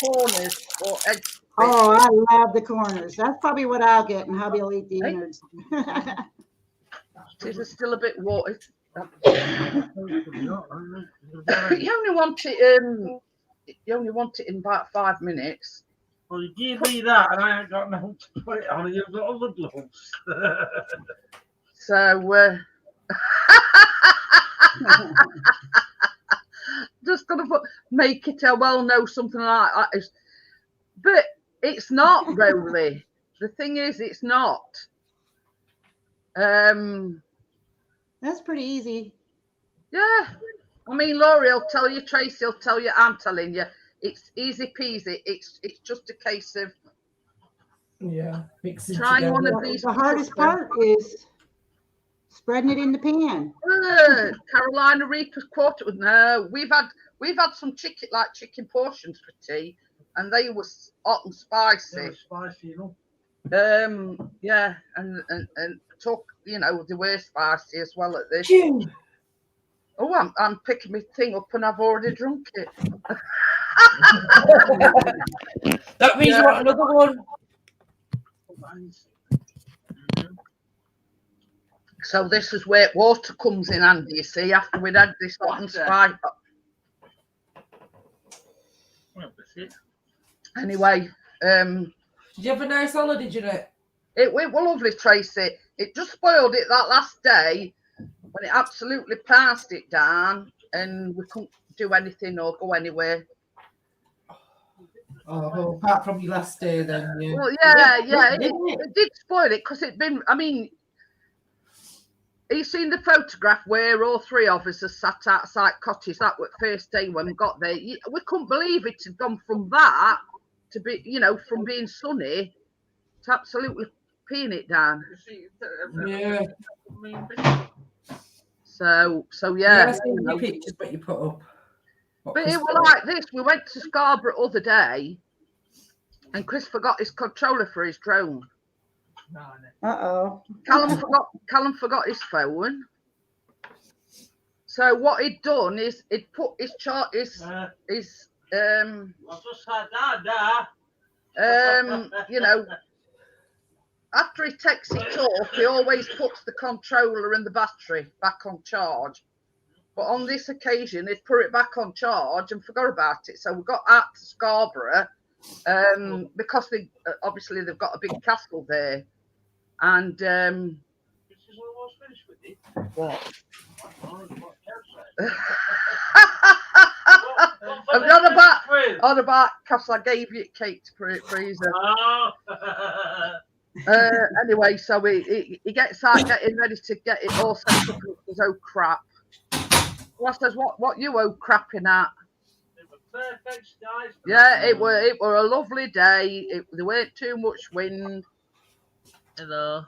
corners or edge. Oh, I love the corners. That's probably what I'll get, and hubby will eat the innards. Is it still a bit water? You only want it. You only want it in about 5 minutes. Well, you give me that, and I ain't got nothing to put it on, and you've got other gloves. So, just gonna make it a well-known something like that. But it's not really. The thing is, it's not. That's pretty easy. Yeah. I mean, Laurie will tell you, Tracy will tell you, I'm telling you, it's easy peasy. It's just a case of mixing trying together. one of these. The hardest part is spreading it in the pan. Carolina Reaper's quarter with no. We've had some chicken portions for tea, and they were hot and spicy. Spicy, you know. Yeah, and talk, they were spicy as well at this. Oh, I'm picking my thing up and I've already drunk it. That means you want another one. So this is where water comes in handy, you see, after we'd had this hot and spicy. Anyway, did you have a nice holiday, Jeanette? It were lovely, Tracy. It just spoiled it that last day when it absolutely passed it down and we couldn't do anything or go anywhere. Oh, well, apart from your last day then, yeah. Well, it did spoil it because it'd been, have you seen the photograph where all three of us are sat outside cottage? That was the first day when we got there. We couldn't believe it had gone from that to be, from being sunny to absolutely peeing it down. Yeah. So Yeah, I seen the pictures that you put up. But it was like this. We went to Scarborough the other day and Chris forgot his controller for his drone. Uh-oh. Callum forgot his phone. So what he'd done is he'd put his after he takes it off, he always puts the controller and the battery back on charge. But on this occasion, he'd put it back on charge and forgot about it. So we got out to Scarborough because obviously they've got a big castle there. And what? I'm not about because I gave you cake to freezer. Anyway, so he gets out getting ready to get it all set up with his old crap. Well, I says, what you old crapping at? It was perfect skies. Yeah, it were a lovely day. There weren't too much wind. Hello.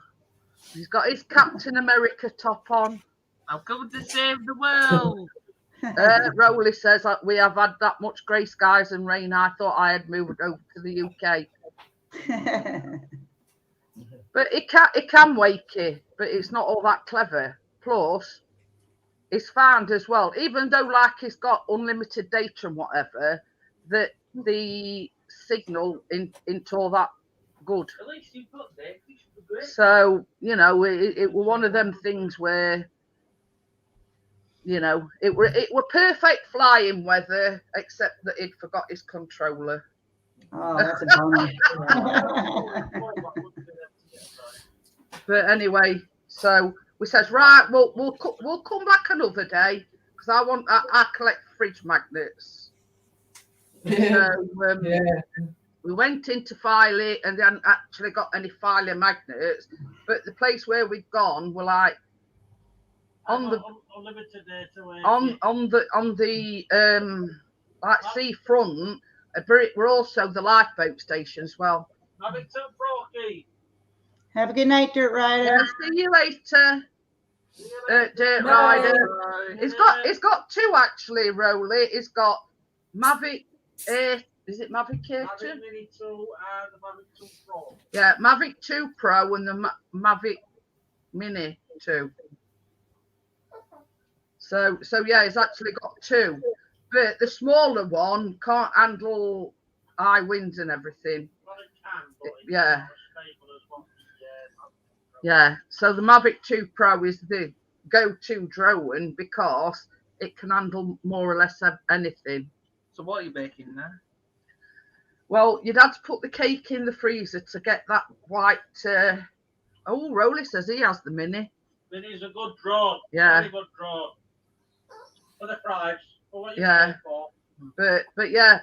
He's got his Captain America top on. I'm coming to save the world. Rowley says we have had that much grey skies and rain. I thought I had moved over to the UK. But it can wake you, but it's not all that clever. Plus, it's found as well, even though like it's got unlimited data and whatever, that the signal into all that good. At least you got there. Great. So, it were one of them things where, it were perfect flying weather, except that he'd forgot his controller. Oh, that's a bummer. But anyway, so we says, right, we'll come back another day because I collect fridge magnets. So we went into Filey and they hadn't actually got any Filey magnets, but the place where we'd gone were like on the like sea front, but it were also the lifeboat station as well. Have it to Brocky. Have a good night, Dirt Rider. Yeah, see you later. Dirt No. Rider. It's got two actually, Rolly. It's got Mavic Air. Is it Mavic Air 2? Mavic Mini 2 and the Mavic 2 Pro. Yeah, Mavic 2 Pro and the Mavic Mini 2. So yeah, it's actually got two. But the smaller one can't handle high winds and everything. Well, it can, but it's Yeah. not as stable as what the Yeah. So the Mavic 2 Pro is the go-to drone because it can handle more or less anything. So what are you baking now? Well, you'd have to put the cake in the freezer to get that white. Oh, Rolly says he has the Mini. Mini's a good drone. Yeah. Very good drone. For the price. For what you Yeah. pay for. But yeah,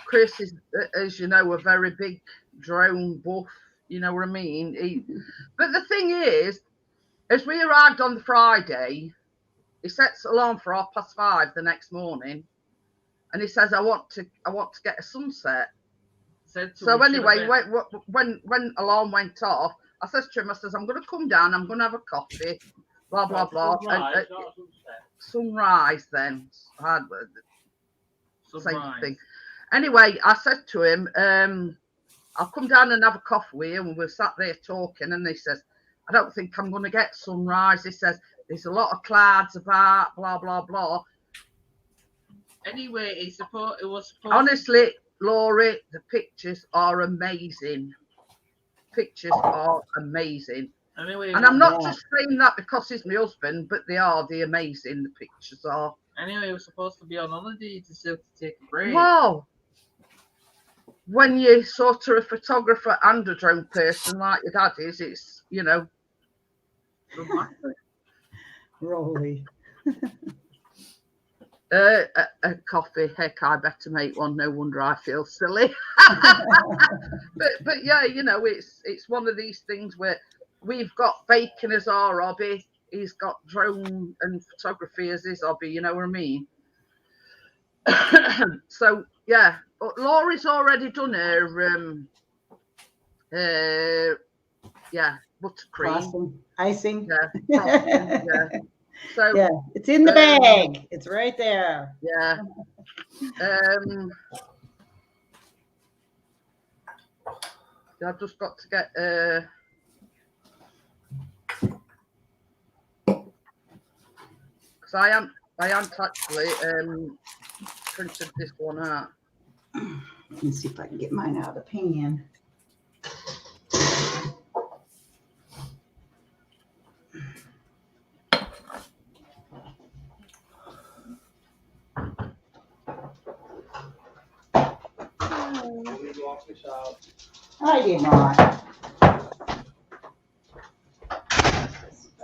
Chris is, as you know, a very big drone buff. You know what I mean? But the thing is, as we arrived on the Friday, he sets alarm for 5:30 the next morning, and he says, "I want to get a sunset." So anyway, when alarm went off, I says to him, I says, "I'm going to come down. I'm going to have a coffee, blah blah blah." Sunrise, And, not sunset. sunrise then. Same Sunrise. thing. Anyway, I said to him, I'll come down and have a coffee with you. And we sat there talking. And he says, I don't think I'm going to get sunrise. He says, there's a lot of clouds about, blah, blah, blah. Anyway, it was supposed Honestly, Laurie, the pictures are amazing. Pictures are amazing. Anyway, And I'm not just saying that because he's my husband, but they are amazing. The pictures are. Anyway, it was supposed to be on holiday to take a break. Wow. When you're sort of a photographer and a drone person like your dad is, it's, you know. Rolly. A coffee. Heck, I better make one. No wonder I feel silly. but yeah, you know, it's one of these things where we've got bacon as our hobby. He's got drone and photography as his hobby. You know what I mean? So yeah, Laurie's already done her buttercream, Icing. yeah, frosting, yeah. So yeah, it's in the bag. It's right there. yeah. I've just got to get because I am actually printed this one out. Let me see if I can get mine out of the pan. I did not.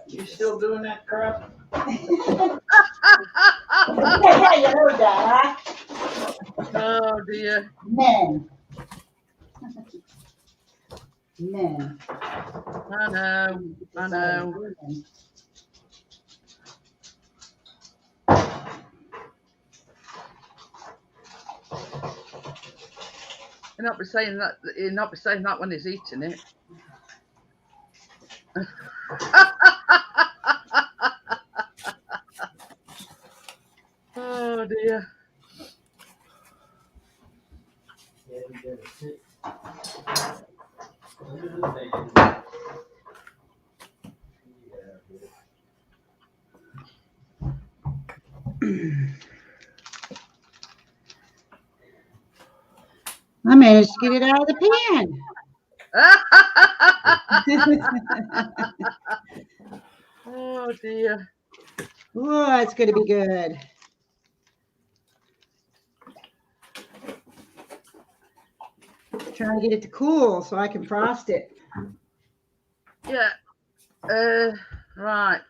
You still doing that crap? You heard that, huh? Oh dear. Men. I know. You'll not be saying that when he's eating it. Oh dear. I managed to get it out of the pan. Oh dear. Oh, it's going to be good. Trying to get it to cool so I can frost it. Yeah. Right.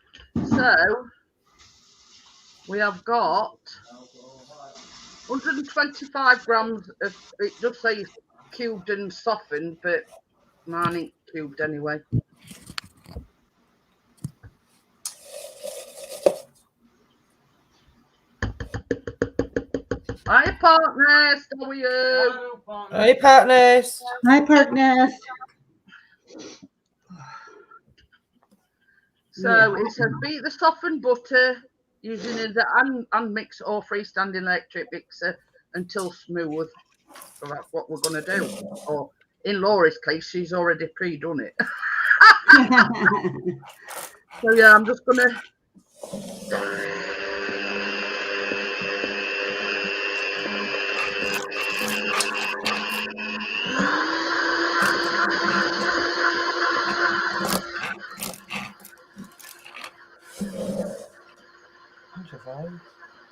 So we have got 125 grams of, it does say cubed and softened, but mine ain't cubed anyway. Hi, partners. How are you? Hey, partners. Hi, Park Nest. So it says beat the softened butter using the hand mixer or freestanding electric mixer until smooth. So that's what we're going to do. Or in Laura's case, she's already pre-done it. So yeah, I'm just going to...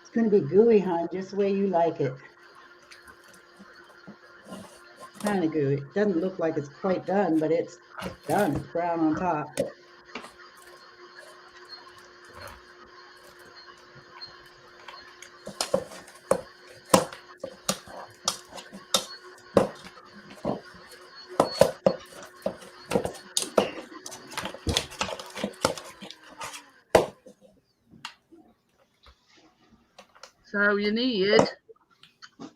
It's going to be gooey, hon, just the way you like it. Kind of gooey. It doesn't look like it's quite done, but it's done. It's brown on top. So you need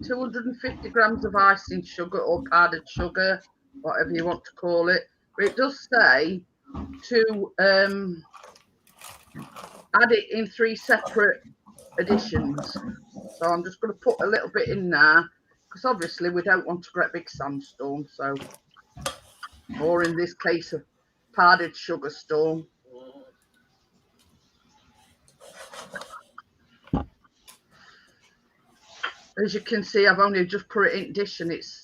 250 grams of icing sugar or powdered sugar, whatever you want to call it. But it does say to add it in 3 separate additions. So I'm just going to put a little bit in there because obviously we don't want a great big sandstorm. So, or in this case, a powdered sugar storm. As you can see, I've only just put it in dish and it's...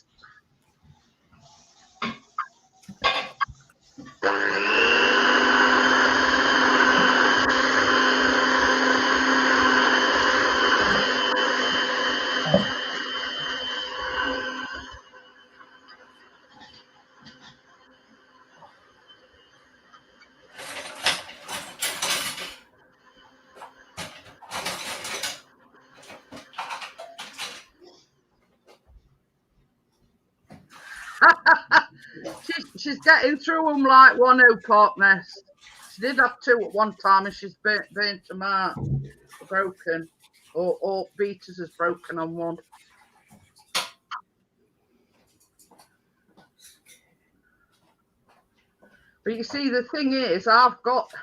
she's getting through them like one pork nest. She did have 2 at one time and she's burnt them out, broken, or beaters has broken on one. But you see, the thing is, I've got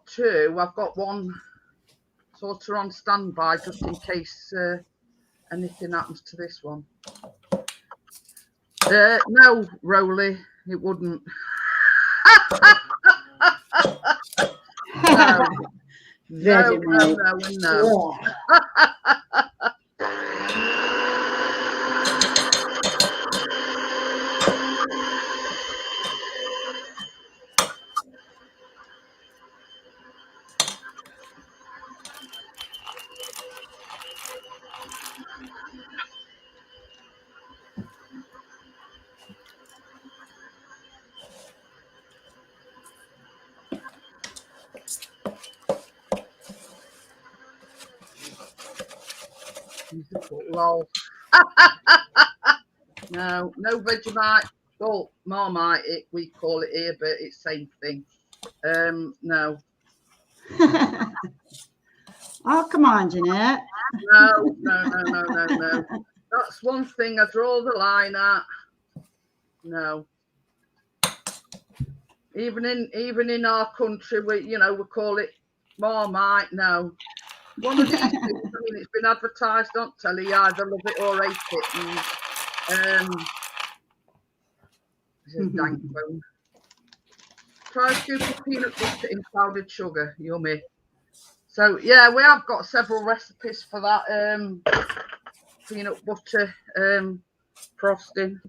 2. I've got one sort of on standby just in case anything happens to this one. No, Rolly, it wouldn't. No. Lol. No Vegemite. Well, Marmite, we call it here, but it's same thing. No. Oh, come on, Jeanette. No. That's one thing I draw the line at. No. Even in our country, we call it Marmite. No. One of these things, I mean, it's been advertised on telly. You either love it or hate it. And, this is dank bone. Try a scoop of peanut butter in powdered sugar. Yummy. So yeah, we have got several recipes for that peanut butter frosting.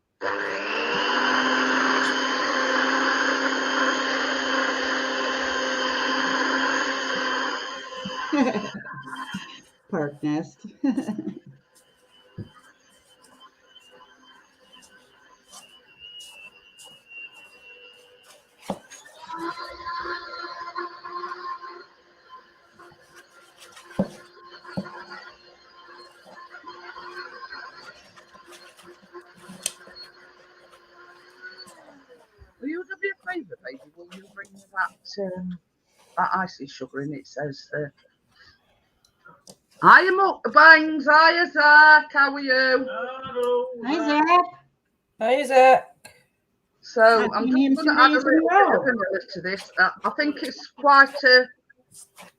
Park nest. Will you do me a favour, baby? Will you bring me that icing sugar in? It says, hiya mukbangs, hiya Zach, how are you? Hello. Hi, Zach. Hi, Zach. So I'm just going to add a little bit of vanilla to this. I think it's quite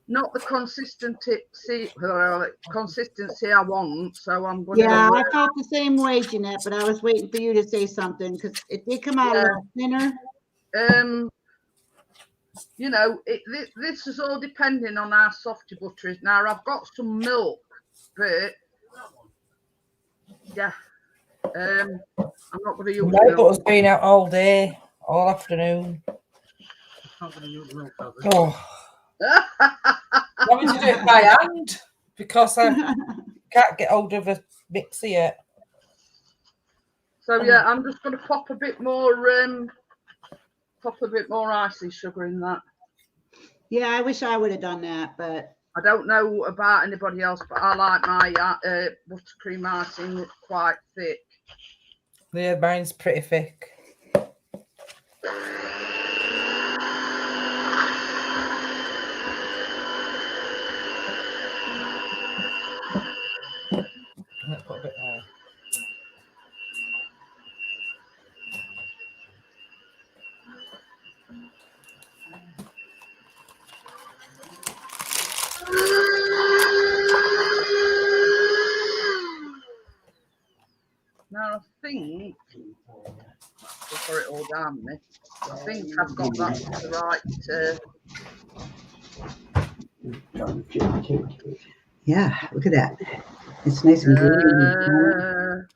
not the consistency I want. So I'm going to. Yeah, I felt the same way, Jeanette, but I was waiting for you to say something because it did come out a little thinner. You know, this is all depending on how soft your butter is. Now I've got some milk, but yeah, I'm not going to use My butter's been out all day, all afternoon. I'm not going to use milk. Oh. I'm having to do it by hand because I can't get hold of a mixer yet. So yeah, I'm just going to pop a bit more icy sugar in that. Yeah, I wish I would have done that, but I don't know about anybody else, but I like my buttercream icing quite thick. Yeah, mine's pretty thick. Let's put a bit more. Now I think before it all down me, I think I've got that the right. yeah, look at that. It's nice and green.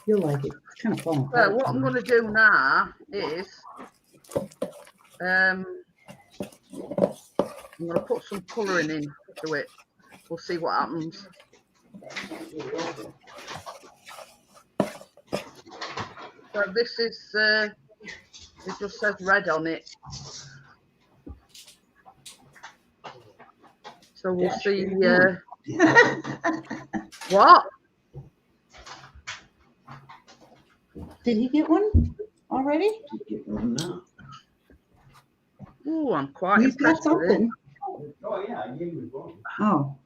Feel like it. It's kind of falling. So what I'm going to do now is I'm going to put some colouring into it. We'll see what happens. So this is it just says red on it. So we'll see what? Did he get one already? Oh, I'm quite He's got impressed with it. something. Oh, yeah, I gave you one. Oh.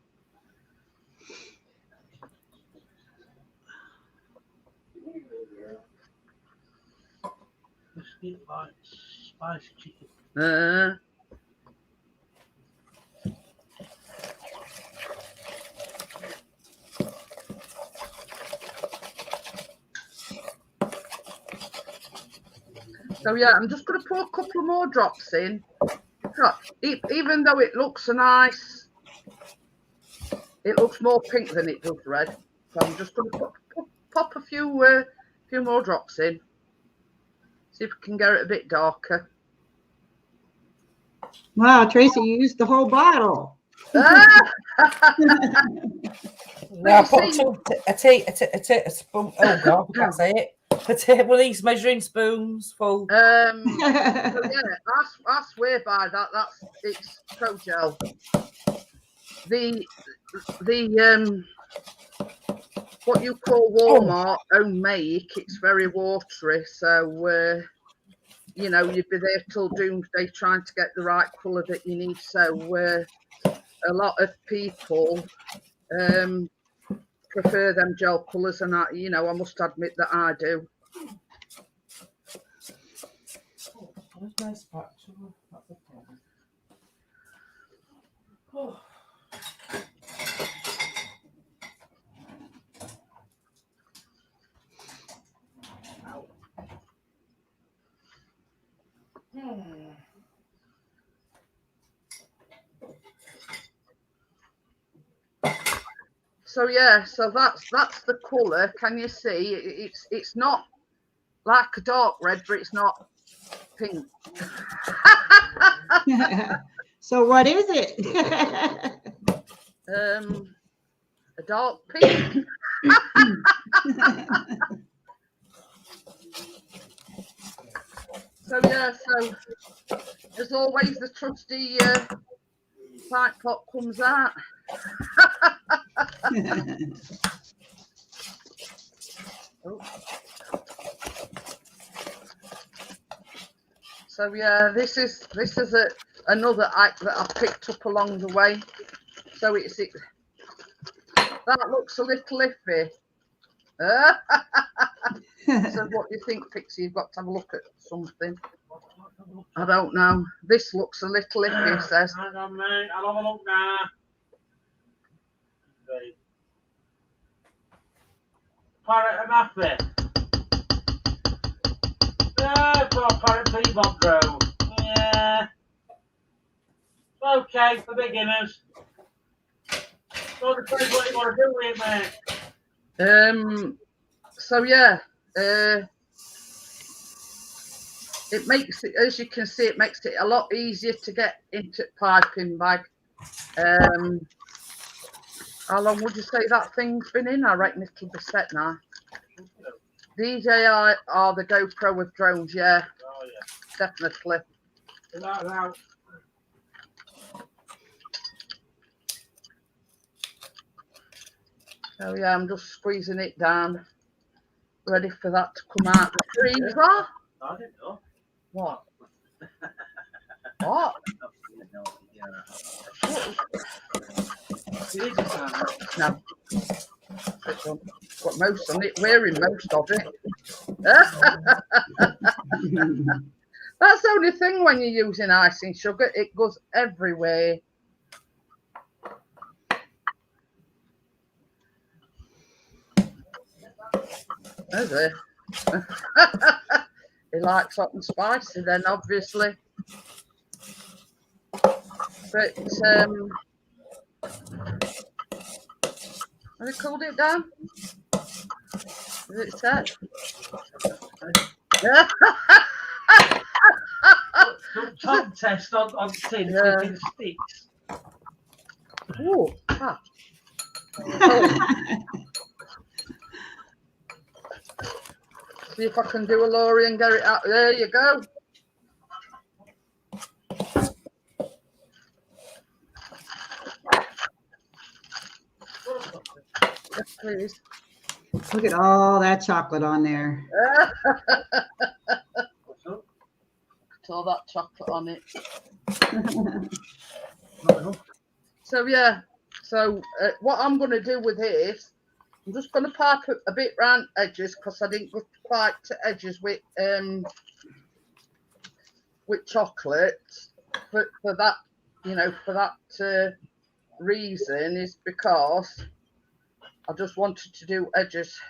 Let's get like spicy chicken. So yeah, I'm just going to put a couple of more drops in. Even though it looks nice, it looks more pink than it does red. So I'm just going to pop a few more drops in. See if we can get it a bit darker. Wow, Tracy, you used the whole bottle. Now I put a spoon. Oh God, I can't say it. One of these measuring spoons full. So yeah, I swear by that. It's Pro Gel. The what you call Walmart own make. It's very watery, so you know you'd be there till doomsday trying to get the right colour that you need. So a lot of people prefer them gel colours, and I must admit that I do. Where's my spatula? That's a problem. Oh. So yeah, so that's the colour. Can you see? It's not like a dark red, but it's not pink. So what is it? A dark pink. So yeah, so as always, the trusty pipe pot comes out. Oh. So yeah, this is another act that I picked up along the way. So that looks a little iffy. So what do you think, Pixie? You've got to have a look at something. I don't know. This looks a little iffy, it says. Hang on, mate. I'll have a look now. Right. Parrot and Happy. Yeah, for Parrot Peabod Grove. Yeah. Okay, for beginners. So depends what you want to do with it, mate. So yeah, it makes it, as you can see, it makes it a lot easier to get into piping bag. How long would you say that thing's been in? I reckon it'll be set now. DJI are the GoPro with drones, yeah. Oh, yeah. Definitely. Without doubt. So yeah, I'm just squeezing it down, ready for that to come out the freezer. I didn't know. What? What? No. Got most on it. We're in most of it. That's the only thing when you're using icing sugar. It goes everywhere. Is it? He likes hot and spicy then, obviously. But, have you cooled it down? Is it set? Yeah. Top test on tin Yeah. cooking sticks. Ooh, ah. See if I can do a lorry and get it out. There you go. Yes, please. Look at all that chocolate on there. Put all that chocolate on it. So yeah, so what I'm going to do with this, I'm just going to pipe a bit round edges because I didn't go quite to edges with chocolate. But for that, you know, for that reason is because I just wanted to do edges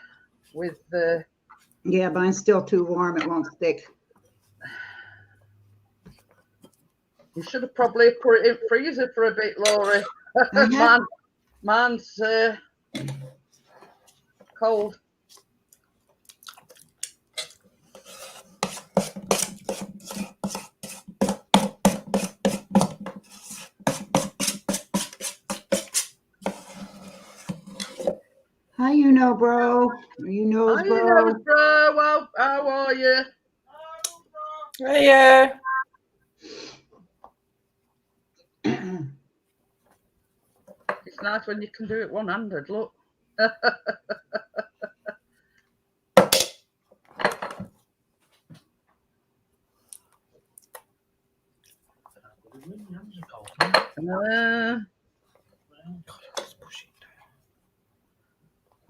with the. Yeah, mine's still too warm. It won't stick. You should have probably put it in freezer for a bit, Laurie. Mine's cold. How you know, bro? You know, How bro. you know, bro? Well, how are you? Yeah. It's nice when you can do it one-handed. Look.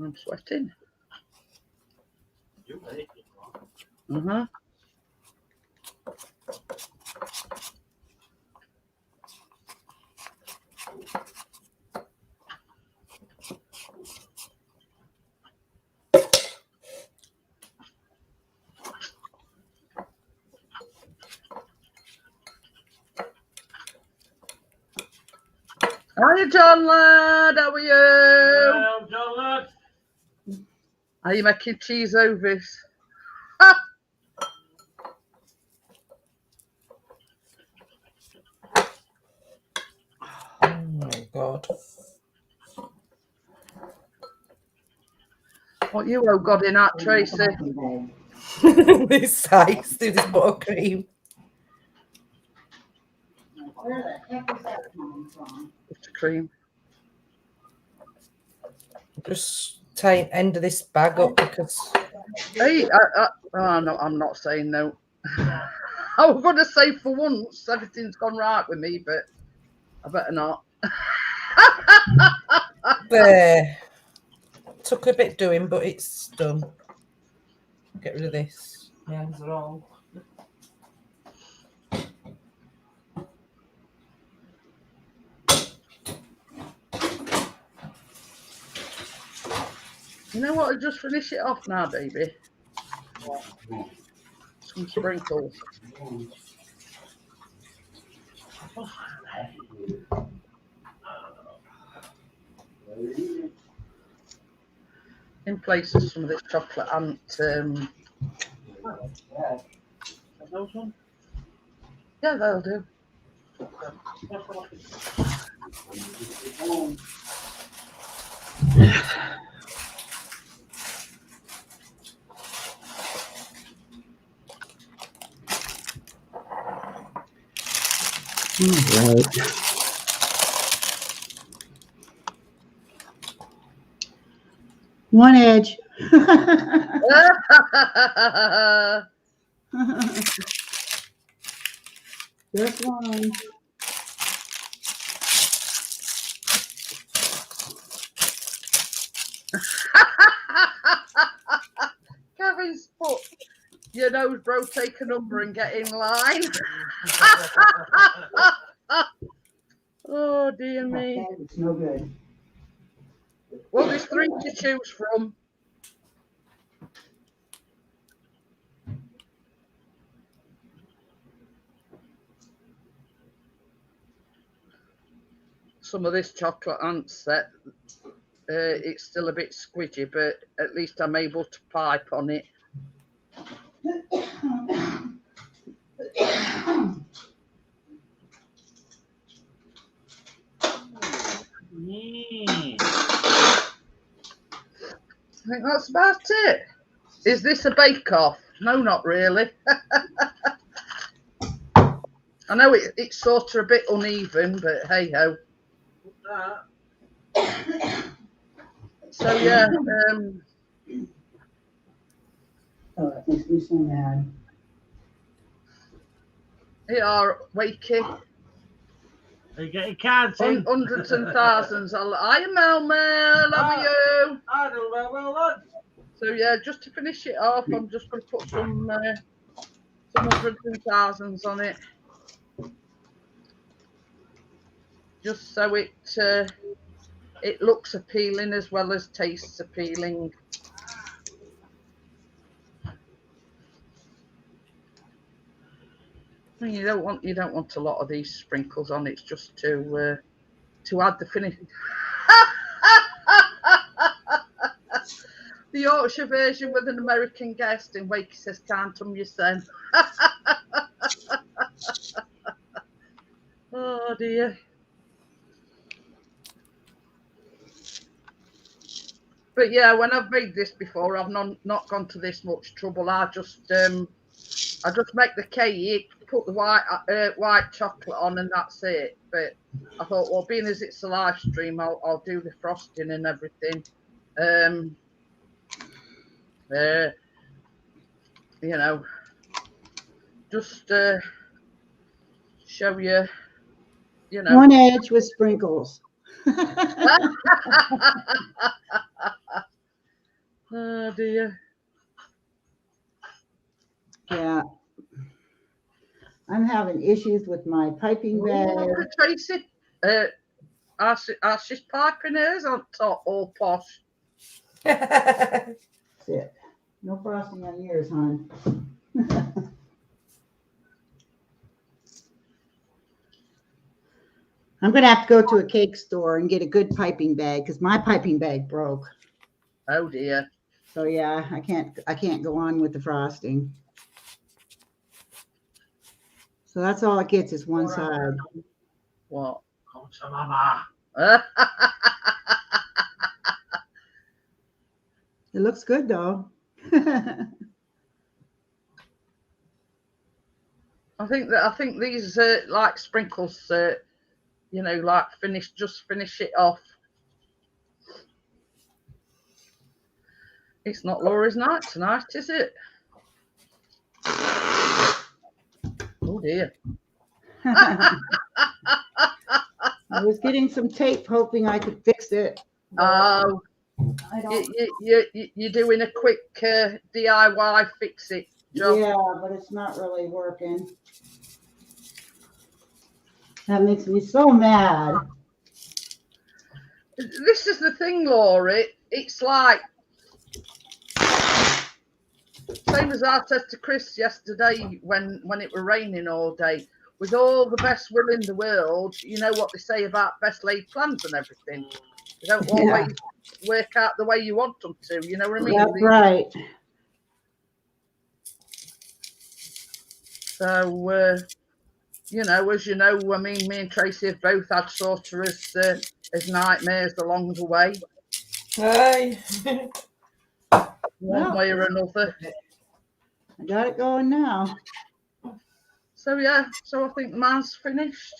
I'm sweating. Uh-huh. Hi, John lad. How are you? Well, John lad. Are you making cheese overs? Oh my God. What you oh God in that, Tracy? This size, do this buttercream. Where the heck is that coming from? Cream. Just tie end of this bag up because Hey, oh no, I'm not saying no. I was going to say for once everything's gone right with me, but I better not. there. Took a bit doing, but it's done. Get rid of this. My hands are all. You know what? I'll just finish it off now, baby. Some sprinkles. In place of some of this chocolate ant. Those ones? Yeah, they'll do. Right. One edge. Just one. Kevin's put your nose, bro, take a number and get in line. Oh, dear me. It's no good. Well, there's 3 to choose from. Some of this chocolate ant set, it's still a bit squidgy, but at least I'm able to pipe on it. I think that's about it. Is this a bake-off? No, not really. I know it's sort of a bit uneven, but hey-ho. So, yeah. Oh, it makes me so mad. Here are Wakey. Are you getting counting? Hundreds and thousands. Hiya, Mel, how are you? I do well done. So, yeah, just to finish it off, I'm just going to put some hundreds and thousands on it. Just so it looks appealing as well as tastes appealing. I mean, you don't want a lot of these sprinkles on. It's just to add the finish. The Yorkshire version with an American guest, and Wakey says, "Can't you son?" Oh dear. But yeah, when I've made this before, I've not gone to this much trouble. I just make the cake, put the white chocolate on, and that's it. But I thought, well, being as it's a live stream, I'll do the frosting and everything. You know, just show you, you know. One edge with sprinkles. Oh dear. Yeah. I'm having issues with my piping bag. Look at Tracy. She's piping hers on top, all posh. That's it. No frosting on yours, hon. I'm going to have to go to a cake store and get a good piping bag because my piping bag broke. Oh dear. So yeah, I can't go on with the frosting. So that's all it gets is one side. What? Come to mama. It looks good though. I think these like sprinkles, you know, like finish it off. It's not Laura's night tonight, is it? Oh dear. I was getting some tape hoping I could fix it. Oh. I don't. You're doing a quick DIY fix it job. Yeah, but it's not really working. That makes me so mad. This is the thing, Laurie. It's like same as I said to Chris yesterday when it were raining all day. With all the best will in the world, you know what they say about best laid plans and everything. They don't always work out the way you want them to. You know what I mean? That's right. So, you know, as you know, I mean, me and Tracy have both had sort of as nightmares along the way, Hey. one way or another. I got it going now. So yeah, so I think mine's finished.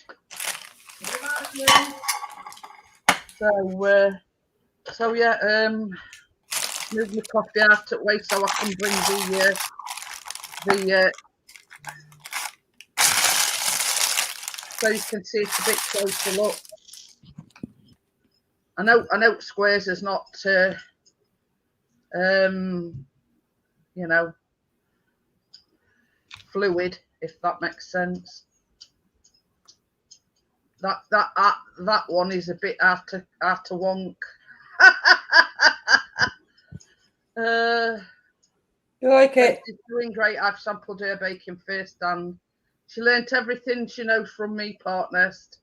So yeah, move my coffee out of the way so I can bring the so you can see it a bit closer. Look, I know squares is not you know, fluid, if that makes sense. That one is a bit out of wonk. You like it? She's doing great. I've sampled her baking first, and she learnt everything she knows from me, Partnest.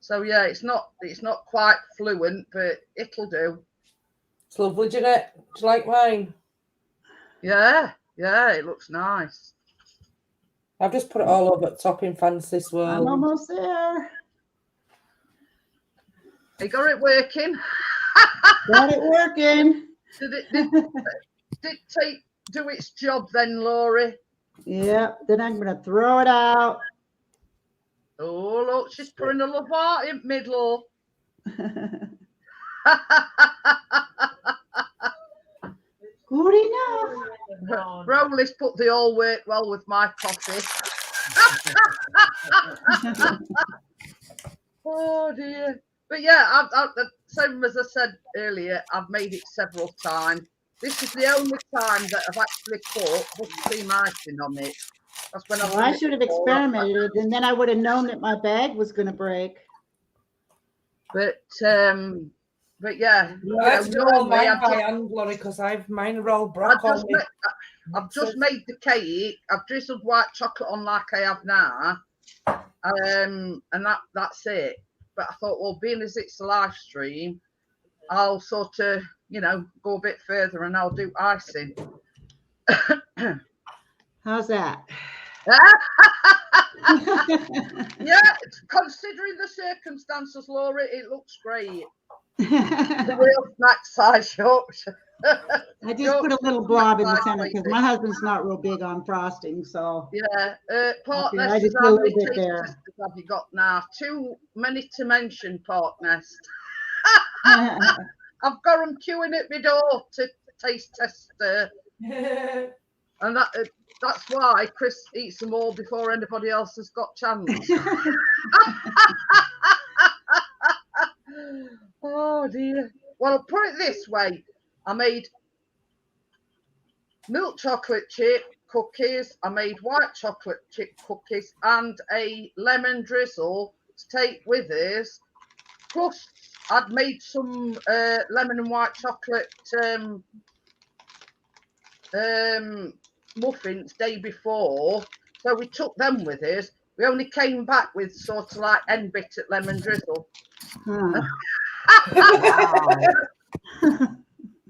So yeah, it's not quite fluent, but it'll do. It's lovely, Jeanette. Do you like mine? Yeah, it looks nice. I've just put it all over the top in Fancy I'm Swirl. almost there. You got it working. Got it working. Did it do its job then, Laurie? Yeah, then I'm going to throw it out. Oh, look, she's putting a love heart in middle. Good enough. Rowley's put the all work well with my coffee. Oh dear. But yeah, same as I said earlier, I've made it several times. This is the only time that I've actually put buttercream icing on it. That's when Well, I should have experimented, and then I would have known that my bag was going to break. But yeah, I do all mine by hand, Laurie, because mine are all broccoli. I've just made the cake. I've drizzled white chocolate on like I have now, and that's it. But I thought, well, being as it's a live stream, I'll sort of, you know, go a bit further and I'll do icing. How's that? Yeah, considering the circumstances, Laura, it looks great. The real snack size shop. I just put a little blob in the center because my husband's not real big on frosting, so yeah. Partnest, I just how put a many little bit taste there. testers have you got now? Too many to mention, Partnest. I've got them queuing at my door to taste test, and that's why Chris eats them all before anybody else has got chance. Oh dear. Well, put it this way. I made milk chocolate chip cookies. I made white chocolate chip cookies and a lemon drizzle to take with us. Plus, I'd made some lemon and white chocolate muffins day before. So we took them with us. We only came back with sort of like end bit at lemon drizzle.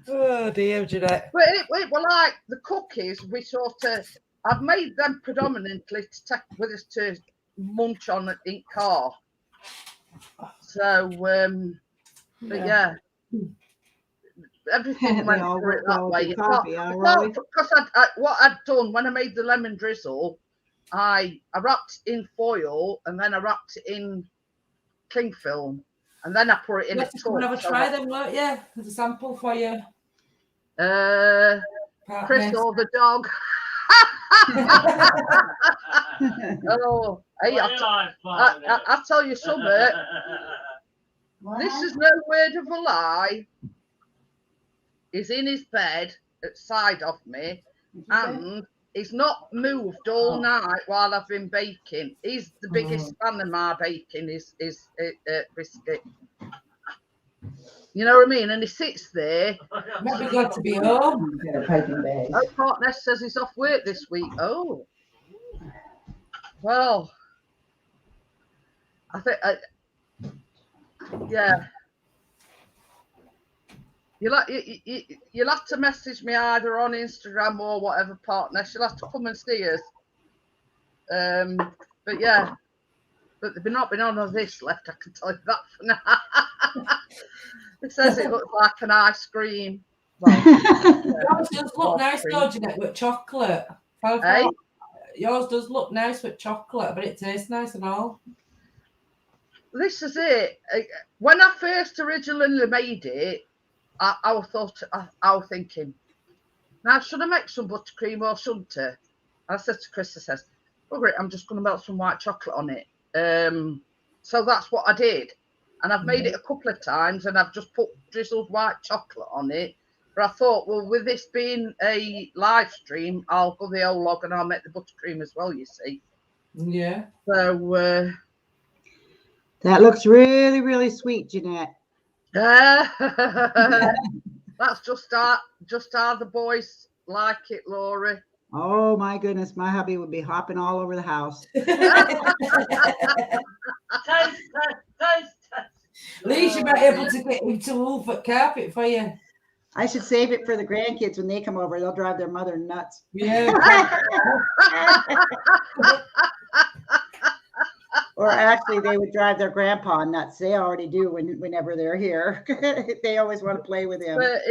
Oh dear, Jeanette. But it were like the cookies. We sort of, I've made them predominantly to take with us to munch on in car. So, but yeah, everything went through it that way. Because what I'd done when I made the lemon drizzle, I wrapped in foil and then I wrapped it in cling film. And then I put it in a tub. Have a try them, won't you? There's a sample for you. Chris or the dog. Oh, hey, I'll tell you something. This is no word of a lie. He's in his bed at side of me, and he's not moved all night while I've been baking. He's the biggest fan of my baking, is biscuit. You know what I mean? And he sits there. Might be glad to be home. Oh, partner says he's off work this week. Oh, well, I think, yeah. You'll have to message me either on Instagram or whatever, partner. She'll have to come and see us. But yeah, but they've not been on this left. I can tell you that for now. It says it looks like an ice cream. Well, Yours does look nice, though, Jeanette, with chocolate. Hey? Yours does look nice with chocolate, but it tastes nice and all. This is it. When I first originally made it, I was thinking, now should I make some buttercream or shouldn't I? I said to Chris, I says, oh great, I'm just going to melt some white chocolate on it. So that's what I did. And I've made it a couple of times and I've just put drizzled white chocolate on it. But I thought, well, with this being a live stream, I'll go the whole log and I'll make the buttercream as well, you see. Yeah. So that looks really, really sweet, Jeanette. that's just how the boys like it, Laurie. Oh my goodness, my hubby would be hopping all over the house. Taste. At least you might be able to get him to move at carpet for you. I should save it for the grandkids when they come over. They'll drive their mother nuts. Yeah. Or actually, they would drive their grandpa nuts. They already do whenever they're here. They always want to play with him. But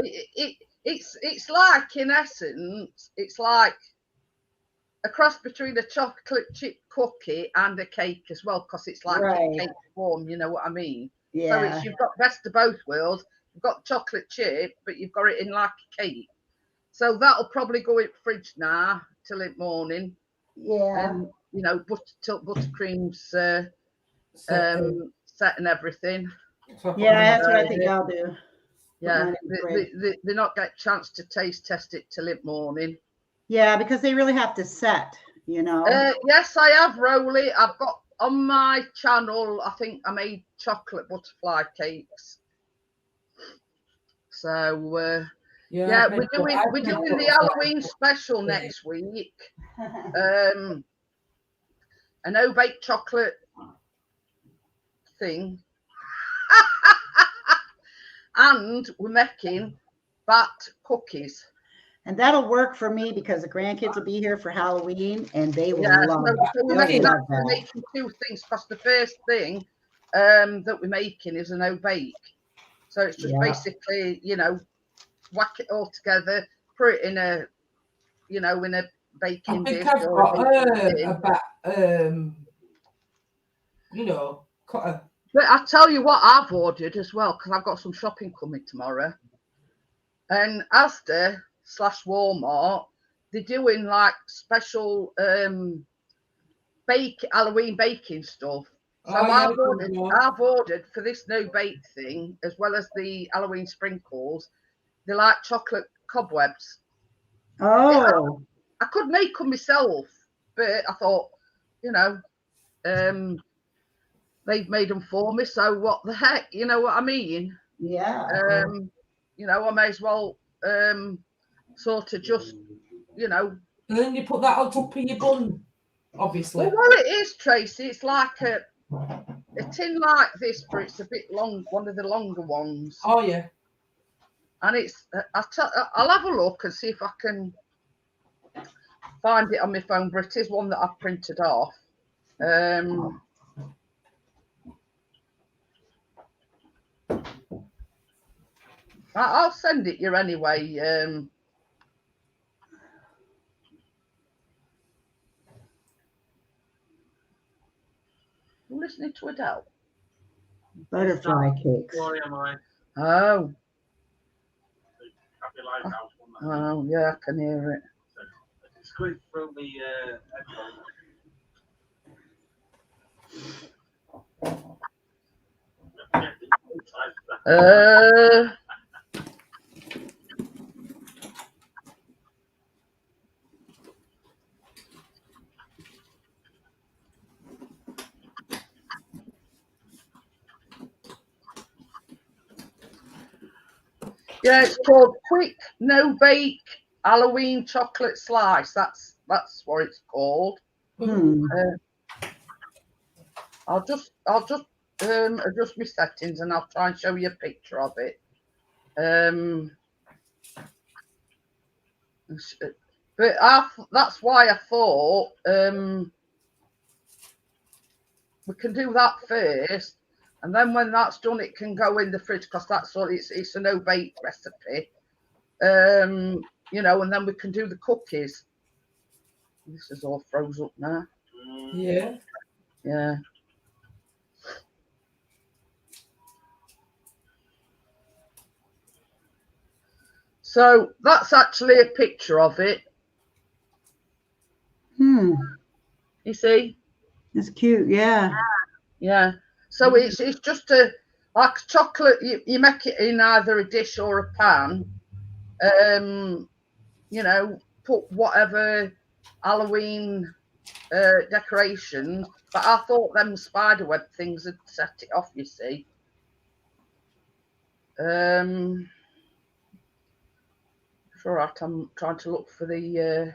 it's like, in essence, it's like a cross between a chocolate chip cookie and a cake as well, because it's like a cake form. You know what I mean? Yeah. So you've got best of both worlds. You've got chocolate chip, but you've got it in like a cake. So that'll probably go in the fridge now till in morning. Yeah. And you know, buttercream's set and everything. Yeah, that's what I think I'll do. Yeah, they not get a chance to taste test it till in morning. Yeah, because they really have to set, you know. Yes, I have, Rowley. I've got on my channel, I think I made chocolate butterfly cakes. So yeah, we're doing the Halloween special next week. A no-bake chocolate thing. And we're making bat cookies. And that'll work for me because the grandkids will be here for Halloween and they will love so we're making that. two things, because the first thing that we're making is a no-bake. So it's just basically, you know, whack it all together, put it in a, you know, in a baking dish. I've got you know, cut. But I tell you what I've ordered as well, because I've got some shopping coming tomorrow. And Asda/Walmart, they're doing like special Halloween baking stuff. So I've ordered for this no bake thing, as well as the Halloween sprinkles. They're like chocolate cobwebs. Oh. I could make them myself, but I thought, you know, they've made them for me, so what the heck, you know what I mean? Yeah. You know, I may as well sort of just, you know. And then you put that on top of your bun, obviously. Well, what it is, Tracy, it's like a tin like this, but it's a bit long, one of the longer ones. Oh yeah. And it's, I'll have a look and see if I can find it on my phone, but it is one that I've printed off. I'll send it you anyway. You listening to Adele? Butterfly cakes. Oh. Oh, yeah, I can hear it. Squeeze through the headphones. Yeah, it's called Quick No Bake Halloween Chocolate Slice. That's what it's called. Hmm. I'll just adjust my settings and I'll try and show you a picture of it. But that's why I thought we can do that first, and then when that's done, it can go in the fridge because that's all. It's a no bake recipe. You know, and then we can do the cookies. This is all froze up now. Yeah. Yeah. So that's actually a picture of it. Hmm. You see? It's cute. Yeah. Yeah. So it's just like chocolate. You make it in either a dish or a pan. You know, put whatever Halloween decorations. But I thought them spiderweb things had set it off. You see. It's all right. I'm trying to look for the.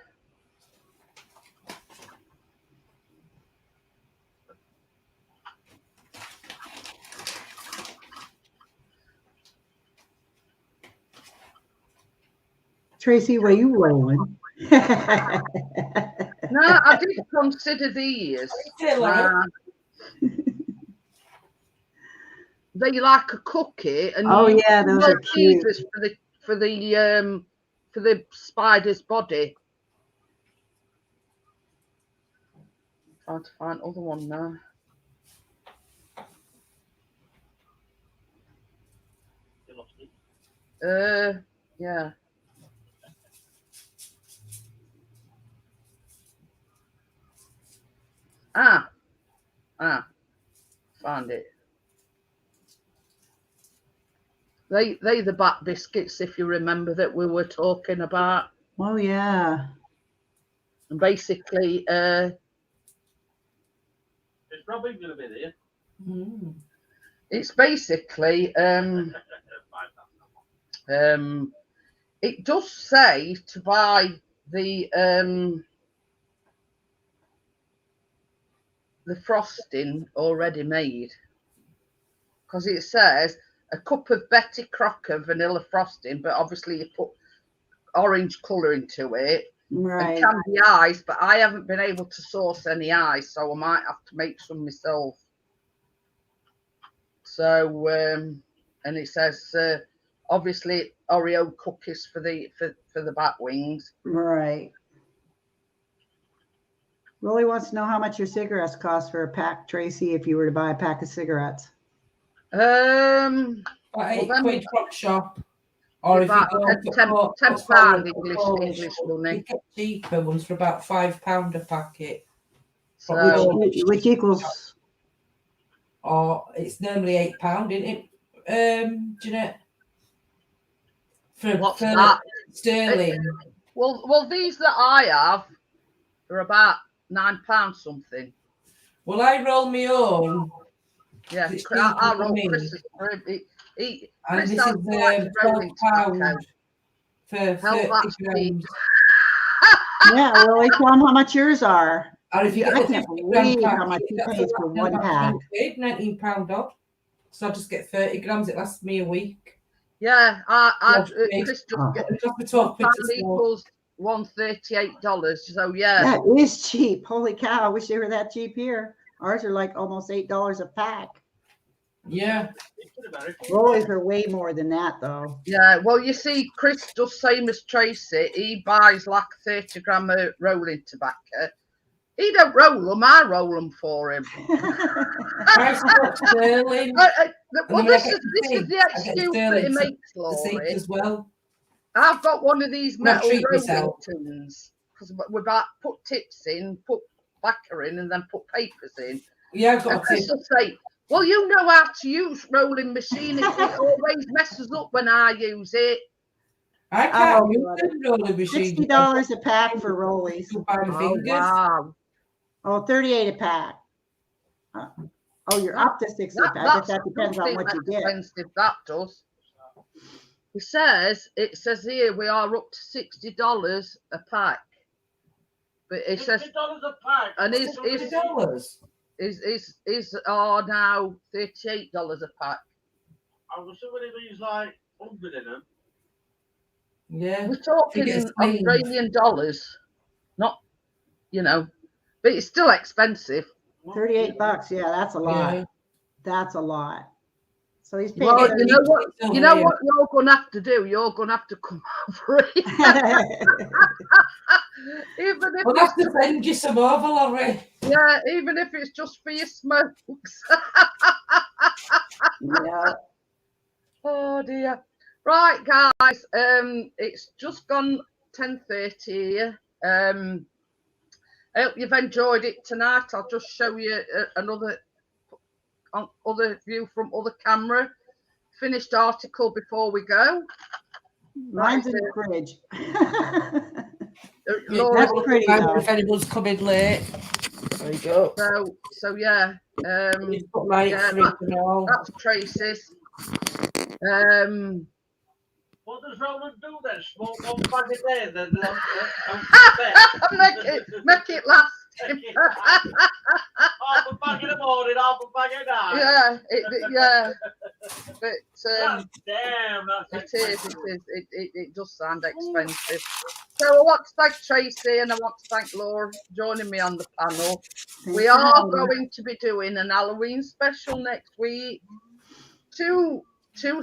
Tracy, were you rolling? No, I did consider these. They like a cookie, and Oh yeah, those are cute. for the spider's body. Trying to find other one now. Yeah. Found it. They the bat biscuits, if you remember, that we were talking about. Oh yeah. And basically, Is Robin going to be there? it's basically it does say to buy the frosting already made, because it says a cup of Betty Crocker vanilla frosting, but obviously you put orange colour into it, Right. and candy ice, but I haven't been able to source any ice, so I might have to make some myself. So and it says obviously Oreo cookies for the bat wings. Right. Rolly wants to know how much your cigarettes cost for a pack, Tracy, if you were to buy a pack of cigarettes. £8 prop shop. Or if you about go £10 English money. You get cheaper ones for about £5 a packet. So, which equals. Or it's normally £8, isn't it? Jeanette? What's that? Sterling. Well, these that I have are about £9 something. Well, I roll my own. Yeah, I roll Chris's. And this is £12 for 30 grams. Yeah, Rolly, tell them how much yours are. And if you I get can't believe how much you pay for one pack. £19 odd. So I just get 30 grams. It lasts me a week. Yeah, Chris just equals $138. So yeah, that is cheap. Holy cow! I wish they were that cheap here. Ours are like almost $8 a pack. Yeah. Rollies are way more than that, though. Yeah, well, you see, Chris does same as Tracy. He buys like 30 gram of rolling tobacco. He don't roll them, I roll them for him. Well, this is the excuse that he makes, Laurie. As well. I've got one of these metal rolling tins because we put tips in, put backer in, and then put papers in. Yeah, I've got Chris will say, Well, you know how to use rolling machine. It always messes up when I use it. I can't Oh, use God. the rolling machine. $60 a pack for rollies. By my Oh, fingers. wow. Oh, 38 a pack. Oh, you're up to 60 a pack. I guess that depends on what you get. Expensive, that does. It says here we are up to $60 a pack. But it says $60 a pack. and $60. is are now $38 a pack. I'm assuming it means like 100 in them. Yeah. We're talking Australian dollars, not, but it's still expensive. 38 bucks. Yeah, that's a lot. Yeah. That's a lot. So he's paying. Well, 30. you know what you're going to have to do? You're going to have to come over here. Even if We'll have to send you some over, Laurie. Yeah, even if it's just for your smokes. Yeah. Oh dear. Right, guys. It's just gone 10:30 here. I hope you've enjoyed it tonight. I'll just show you another other view from other camera. Finished article before we go. Mine's in the fridge. Laura, That's pretty though. If anyone's coming late. There you go. so yeah. You've put my fridge and all. That's Tracy's. What does Roman do then? Smoke one bag a day, then make it last. half a bag in the morning, half a bag at night. Yeah, but Damn, that's it does sound expensive. So I want to thank Tracy and I want to thank Laura for joining me on the panel. We are going to be doing an Halloween special next week. Two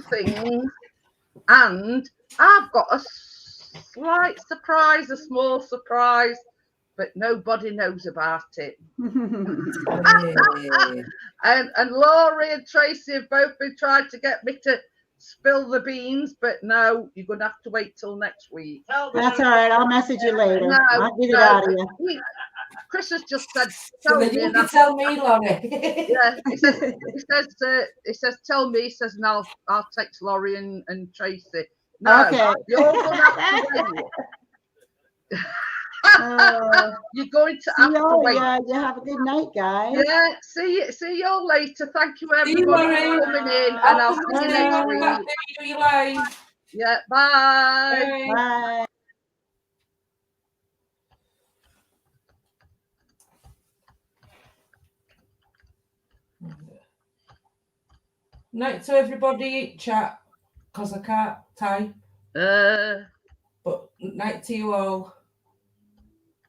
things, and I've got a slight surprise, a small surprise, but nobody knows about it. And Laurie and Tracy have both been trying to get me to spill the beans, but no, you're going to have to wait till next week. That's all right. I'll message you later. No, I'll get it out of you. Chris has just said, So then you can tell me, Laurie. Yeah, he says, tell me. He says, and I'll text Laurie and Tracy. No, Okay. you're going to have to wait. You're going to have to wait. Yeah, you have a good night, guys. Yeah, see you all later. Thank you everybody for coming in, and I'll see you next week. Yeah, bye. Bye. Night to everybody, chat, because I can't type. But night to you all.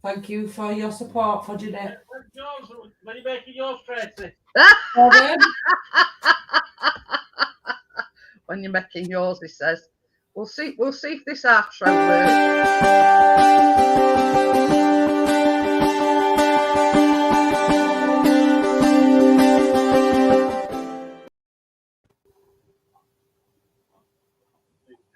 Thank you for your support for Jeanette. When are you making yours, Tracy? When you're making yours, he says. We'll see if this outro works.